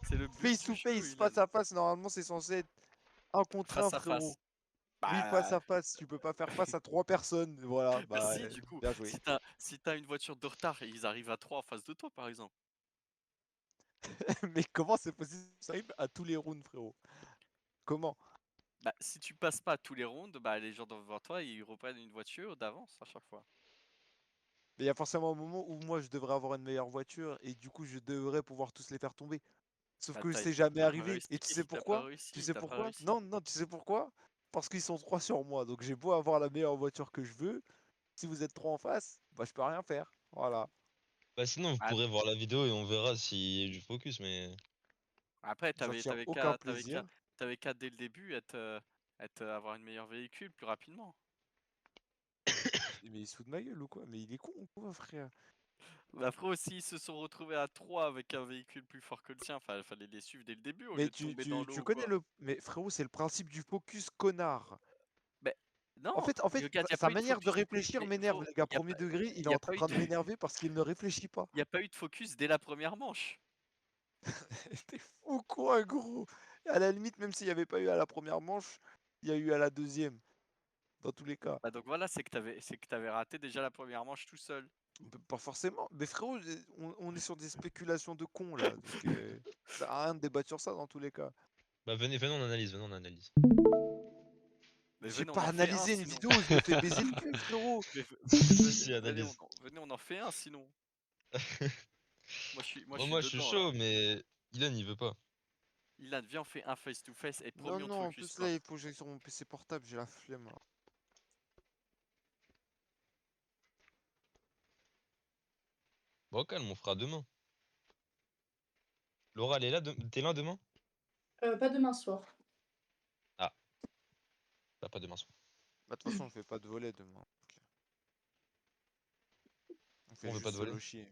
C'est le but Face du to jeu, face, Ilan. face à face, normalement c'est censé être un contre un, Face à face. frérot. Oui, face Bah, à face, tu peux pas faire face à 3 personnes. Voilà, bah, merci, du coup. bien joué. Si t'as une voiture de retard et ils arrivent à 3 en face de toi, par exemple. Mais comment c'est possible? Ça arrive à tous les rounds, frérot. Comment? Bah, si tu passes pas tous les rounds, bah, les gens devant toi, ils reprennent une voiture d'avance à chaque fois. Mais il y a forcément un moment où moi je devrais avoir une meilleure voiture et du coup je devrais pouvoir tous les faire tomber. Sauf Bah, que c'est jamais t'as pas arrivé. Et réussi, tu sais t'as pas pourquoi? Tu réussi, sais t'as pas pourquoi? réussi. Non, non, tu sais pourquoi? Parce qu'ils sont 3 sur moi. Donc j'ai beau avoir la meilleure voiture que je veux. Si vous êtes 3 en face, bah je peux rien faire. Voilà. Bah sinon, vous Ah, pourrez voir la vidéo et on verra s'il y a eu du focus, mais... après, J'en tire aucun plaisir. t'avais qu'à dès le début avoir une meilleure véhicule plus rapidement. Mais il se fout de ma gueule ou quoi? Mais il est con ou quoi, frère? Bah, après aussi, ils se sont retrouvés à 3 avec un véhicule plus fort que le tien. Enfin, il fallait les suivre dès le début au Mais lieu de tomber dans l'eau tu ou connais quoi. le. Mais frérot, c'est le principe du focus, connard. Mais En non, fait, en fait, regarde, il n'y a sa pas eu de manière de focus. réfléchir Mais m'énerve, frérot, les gars. il n'y a, Premier degré, il est y a en pas eu train de de... m'énerver parce qu'il ne réfléchit pas. y a pas eu de focus dès la première manche. T'es fou quoi, gros? À la limite, même s'il n'y avait pas eu à la première manche, il y a eu à la deuxième. Dans tous les cas. Bah donc voilà, c'est que t'avais raté déjà la première manche tout seul. Pas forcément. Mais frérot, on est sur des spéculations de cons là. Donc, ça sert à rien de débattre sur ça dans tous les cas. Bah venez, venez, on analyse, venez, on analyse. Mais je Venez, vais on pas en fait un, analyser une sinon. vidéo où je me fais baiser le cul, frérot. Si, Venez, analyse. venez, on en fait un sinon. Moi, Bon, je suis moi je suis dedans, chaud, là. mais Ilan il veut pas. Ilan, viens, on fait un face-to-face et Non, promis, on te non, en focus plus pas. là, il faut que j'aille sur mon PC portable, j'ai la flemme là. Bon, calme, on fera demain. Laura, elle est là, t'es là demain? Pas demain soir. Ah, bah pas demain soir. Bah, de toute façon, on fait pas de volet demain. Ok. On fait On veut juste pas de volet? solo chier.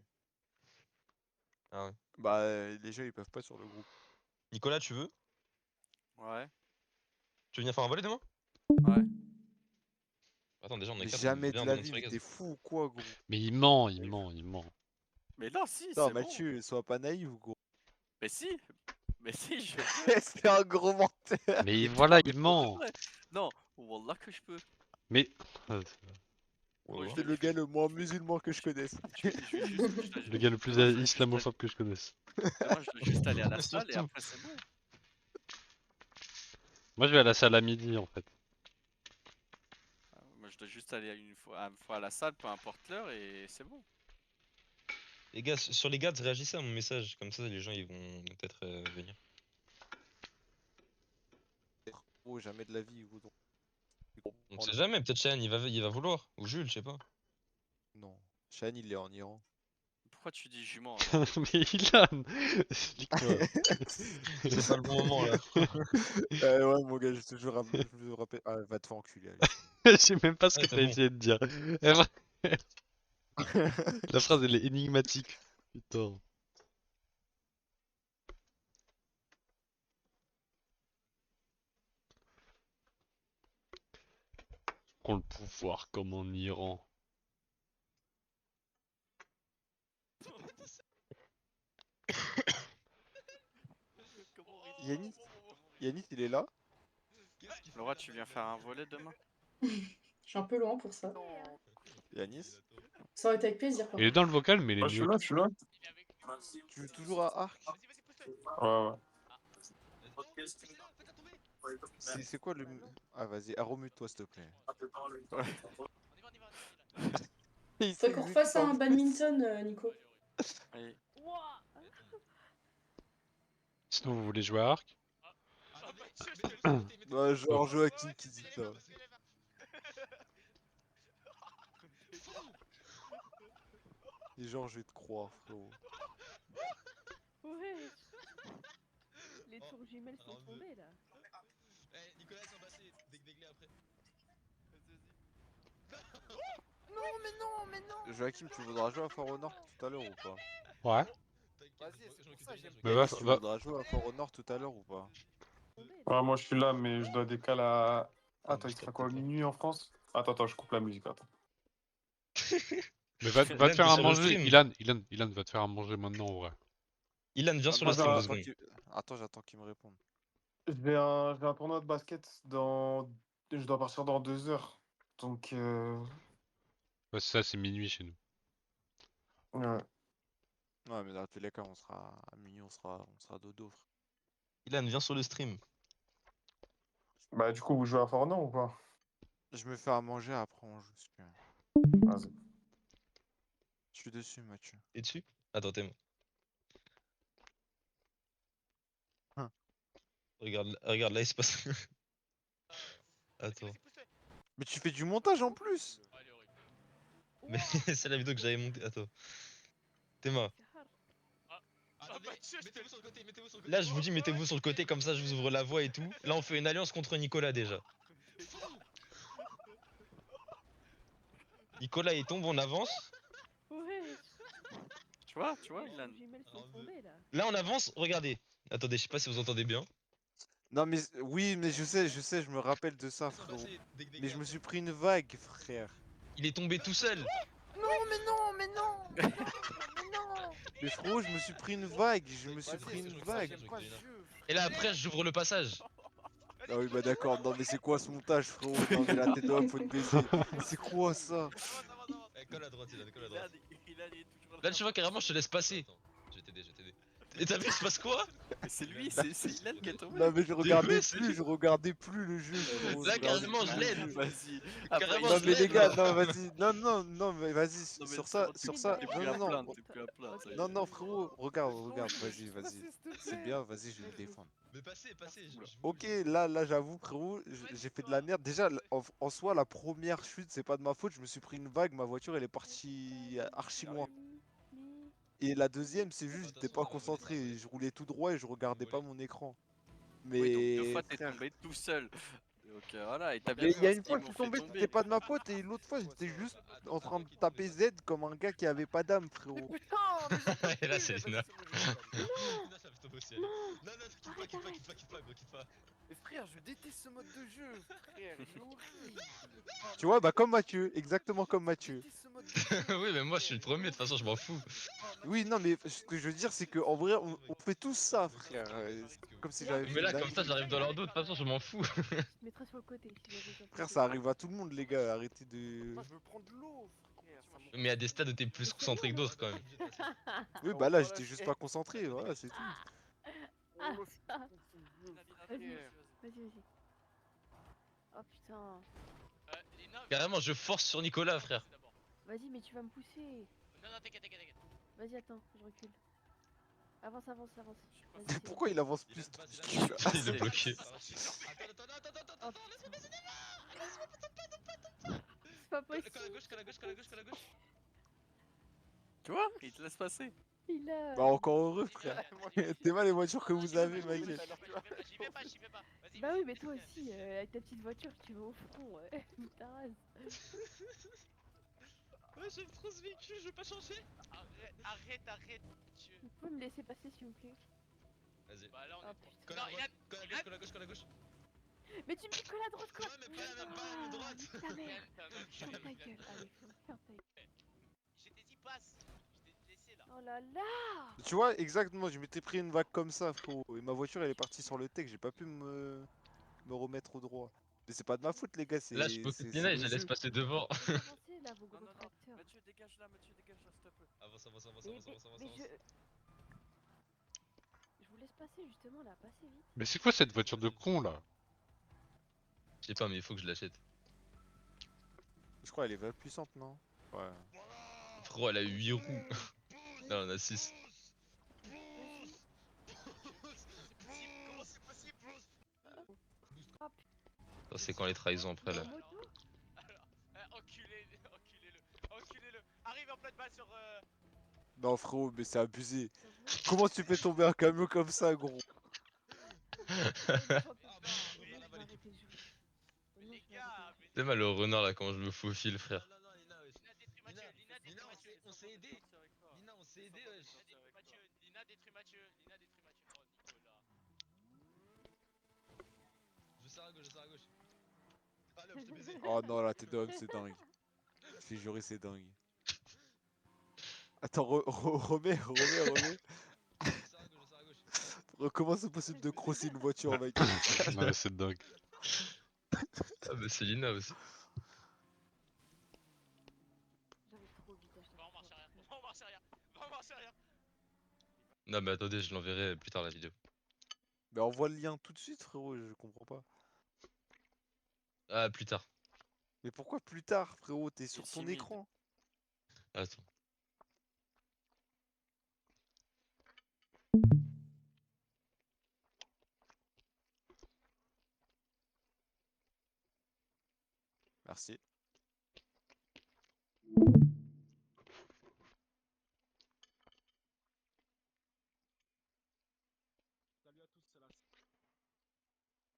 Ah ouais. Bah, les gens ils peuvent pas sur le groupe. Nicolas, tu veux? Ouais, Tu veux venir faire un volet demain? ouais. Attends, déjà on est Mais 4, jamais viens, de on la demande vie, sur les mais gaz. t'es fou ou quoi, gros? Mais il ment, il ment, il ment. Mais là, si, Non, c'est bon. Mathieu, sois pas naïf, gros. Mais si, mais si, je peux. C'est un gros menteur. Mais Mais voilà, toi, mais il pour de ment. vrai. Non, Wallah que je peux. Mais Gros, Ouais, je C'est te le je fais- gars le moins musulman que je connaisse. je vais juste, je dois le gars le plus demain, je dois juste aller- islamophobe que je connaisse. demain, je dois juste aller à la Mais salle et surtout. après c'est bon. Moi, je vais à la salle à midi en fait. Moi, je dois juste aller une fois à la salle, peu importe l'heure, et c'est bon. Les gars, sur les gars, réagissez à mon message, comme ça les gens ils vont peut-être venir. Oh, jamais de la vie, gros. On sait jamais, peut-être Cheyenne il va vouloir, ou Jules, je sais pas. Non. Shane, il est en Iran. Pourquoi tu dis jument alors? Mais Ilan, explique-moi. C'est pas le bon moment là. Ouais, mon gars, je me rappelle. Ah, va te faire enculer, allez. Je sais même pas ce Ouais, que c'est t'as bon. essayé de dire. La phrase elle est énigmatique. Putain. Prends le pouvoir comme en Iran. Yanis, Yanis, il est là? Laura, tu viens faire un volet demain? Je suis un peu loin pour ça. Yanis? Ça aurait été avec plaisir, par Il est contre. dans le vocal, mais il est Ouais, je suis là, mute. je suis là. Tu joues toujours à Arc? Ouais, ouais. C'est quoi le. Ah, vas-y, remute-toi, s'il te plaît. Il Faudrait qu'on refasse un badminton, Nico. Oui. Sinon, vous voulez jouer à Arc? Ouais, genre Joachim qui dit ça. Et genre, je vais te croire, frérot. Ouais. Les tours jumelles sont tombées là. Eh, Nicolas, ils sont passés, déglé après. Joachim, tu voudras jouer à For Honor tout à l'heure ou pas? Ouais. Mais Yanis, tu voudras jouer à For Honor tout à l'heure ou pas? Ouais, moi je suis là, mais je dois décaler à. Attends, je il sera capte quoi, pas. minuit en France? Attends, je coupe la musique, attends. Mais va Ilan, te faire t'es à sur le manger. stream. Ilan va te faire à manger maintenant en vrai. Ilan, viens Ah, sur moi, le stream 2 j'attends secondes. Attends, j'attends qu'il me réponde. J'ai un tournoi de basket dans. Je dois partir dans 2 heures. Donc, Ouais, c'est ça, c'est minuit chez nous. ouais. Ouais, mais dans tous les cas, on sera à minuit, on sera dodo, frère. Ilan, viens sur le stream. Bah, du coup, vous jouez à Fortnite ou pas? Je me fais à manger, après on joue. Si tu veux. Vas-y. Je suis dessus, Mathieu. T'es dessus? Attends, t'es moi. Hein. Regarde, là il se passe. Attends. Mais tu fais du montage en plus! Mais c'est la vidéo que j'avais montée. Attends. Théma. Là, je vous dis, mettez-vous sur le côté, comme ça je vous ouvre la voie et tout. Là, on fait une alliance contre Nicolas déjà. Nicolas, il tombe, on avance. Ouais. Tu vois, Les Ilan. tours jumelles sont tombées là. Là, on avance, regardez. Attendez, je sais pas si vous entendez bien. Non, mais oui, mais je sais, je me rappelle de ça, frérot. Mais je me suis pris une vague, frère. Il est tombé tout seul. Mais frérot, je me suis pris une vague, Et là, après, j'ouvre le passage. Ah oui, bah d'accord, non mais c'est quoi ce montage, frérot? Non mais la tête d'homme, faut te baiser. Mais c'est quoi ça? Colle à droite, Ilan, colle à droite. Ilan, il est toujours Là, tu vois, carrément, je te laisse passer. Je vais t'aider. Et t'as vu, il se passe quoi? Mais c'est lui, c'est Ilan qui est tombé. Non mais c'est je regardais plus le jeu, frérot. Là, je regardais carrément, plus je le l'aide. jeu. Vas-y. Carrément, Non je mais les l'aide, gars, là. non vas-y, non mais vas-y, Non, mais sur c'est ça, bon, sur t'es ça, plus non à non plaindre, non, t'es plus à plaindre, ça y est. non frérot, regarde, Non, je veux vas-y, juste vas-y, passer, s'il te c'est plaît. bien, vas-y, je vais le défendre. Mais passez, Oula. Ok, là j'avoue frérot, j'ai fait de la merde. Déjà en soi la première chute c'est pas de ma faute, je me suis pris une vague, ma voiture elle est partie archi loin. Et la deuxième c'est juste j'étais pas concentré, je roulais tout droit et je regardais pas mon écran. Oui, donc 2 Mais fois t'es frère, tombé tout seul. Donc voilà, et t'as bien mais vu, il y a hein, une Steam, fois je on suis fait tombé, tomber. c'était pas de ma faute et l'autre fois j'étais juste en train de taper Z comme un gars qui avait pas d'âme frérot. Putain, mais j'en peux Et là, plus, c'est vas-y, Lina. c'est bon, je stop. Lina, ça va tomber aussi, allez. Non, quitte pas, gros, quitte pas. Mais frère, je déteste ce mode de jeu, frère, il est horrible. Tu vois, bah comme Mathieu, exactement comme Je Mathieu. déteste ce mode de jeu. Oui, mais moi, je suis le frère, premier, de toute façon, je m'en fous. Oui, non mais ce que je veux dire c'est que en vrai on fait tous ça frère. C'est comme si j'avais fait Mais une là, comme ça, dinguerie. j'arrive dans leur dos, de toute façon, je m'en fous. Tu te mettras sur le côté si jamais ça Frère peut ça arrive à tout le monde les gars, arrêtez de... Moi, je me prends de l'eau, frère. ça me- Mais il y a des stades où t'es plus concentré que d'autres, quand même. Oui Oh, bah là voilà, j'étais je- juste pas concentré, voilà c'est tout. Oh, là, je suis trop confondu, Vas-y, frère. vas-y. Oh putain. Carrément, je force sur Nicolas, frère. Vas-y, mais tu vas me pousser. Non, t'inquiète. Vas-y, attends, je recule. Avance. Vas-y, Mais c'est pourquoi il avance plus Il est bloqué. bon. Oh putain. C'est pas possible. Tu vois, il te laisse passer. Il a. Bah encore heureux frère. T'es mal les voitures que vous avez ma gueule. J'y vais pas. Vas-y. Bah oui, mais toi aussi, avec ta petite voiture, tu vas au front, ouais. Ta race. Ouais, j'aime trop ce véhicule, je veux pas changer. Arrête. Vous pouvez me laisser passer, s'il vous plaît? Vas-y. Bah là, Oh on putain. Colle à gauche. Mais tu me dis colle à droite, quoi. Ouais, mais pas la même pas à droite. Ta mère. Ferme ta gueule. Allez, ferme ta gueule. Je t'ai dit passe. Je t'ai laissé là. Oh là là. Tu vois exactement, je m'étais pris une vague comme ça frérot. Et ma voiture elle est partie sur le tech, j'ai pas pu me remettre au droit. Mais c'est pas de ma faute les gars, Là, je peux c'est Lina et le je la laisse jeu. passer devant. Avancez là, vos gros tracteurs. Mathieu, dégage là, s'il te plaît. Avance. Mais je vous laisse passer justement là, passez vite. Mais c'est quoi cette voiture de con là? Je sais pas, mais il faut que je l'achète. Je crois elle est pas puissante non? Ouais. Frérot, elle a eu 8 roues. Là, on a 6. Comment c'est possible? Ça, c'est quand les trahisons après, là. Moto. Enculez-le. Arrive en pleine balle sur. Non frérot, mais c'est abusé. Comment tu fais tomber un camion comme ça gros? Les gars, mais. C'est mal le renard là, quand je me faufile, frère. Lina, on s'est aidé. Lina, on s'est aidé, wesh. Lina détruit Mathieu. Oh, Nicolas. Je sers à gauche. Allez, hop, je t'ai baisé. Oh non la tête d'homme c'est dingue. Je t'ai juré c'est dingue. Attends, remets. Je sers à gauche. Comment c'est possible de crosser une voiture mec? Non mais c'est dingue. Ah, bah, c'est Lina aussi. J'arrive trop vite à chaque Va en fois. marche arrière. Non, mais attendez, je l'enverrai plus tard la vidéo. Mais envoie le lien tout de suite frérot, je comprends pas. Ah, plus tard. Mais pourquoi plus tard frérot? T'es sur Il est ton timide. écran. Attends. Merci.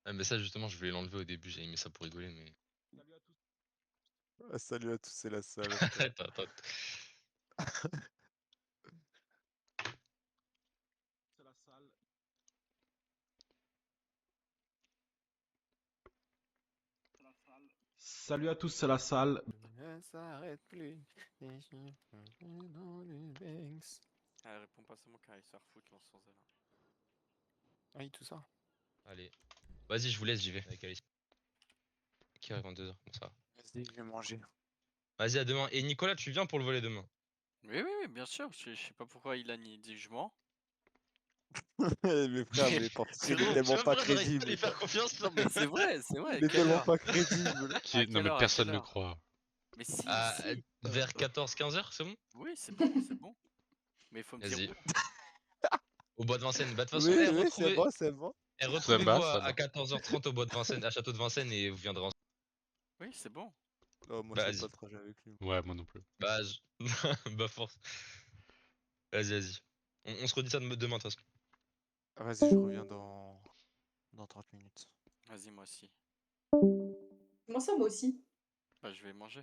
Ah, mais ça, justement, je voulais l'enlever au début, j'ai mis ça pour rigoler, mais. Ah, salut à tous, c'est la salle. Attends. Salut à tous, c'est la salle. Ne s'arrête plus. Elle répond pas seulement car il se refout lance sans elle. Oui, tout ça. Allez. Vas-y, je vous laisse, j'y vais. Avec Alice. Qui arrive en 2 heures, bon, ça va. Vas-y, je vais manger. Vas-y, à demain. Et Nicolas, tu viens pour le voler demain. Oui, bien sûr. Je sais pas pourquoi il a dit je mens. Mais frère, mais Portici, il est Frérot, tellement Tu vois, pas moi, j'arrive pas à crédible. lui faire confiance. Non, mais c'est vrai, Il est quelle tellement heure pas crédible. Qui- À Non quelle mais heure, à personne quelle ne heure croit. Mais si, À, si. vers 14-15 heures, c'est bon? Oui, c'est bon, c'est bon. Mais il faut me dire Vas-y. où. Au bois de Vincennes. Bah, de toute façon, Oui, eh, oui, c'est bon, c'est bon. eh, Ça me retrouvez-vous va, ça à va. 14h30 au bois de Vincennes, à Château de Vincennes et vous viendrez ensemble. Oui, c'est bon. Non, moi, Bah, je fais pas vas-y. le trajet avec lui. Ouais, moi non plus. Bah, bah, force. Vas-y. On se redit ça demain, de toute façon. Vas-y, je reviens dans 30 minutes. Vas-y, moi aussi. Comment ça, moi aussi? Bah, je vais manger.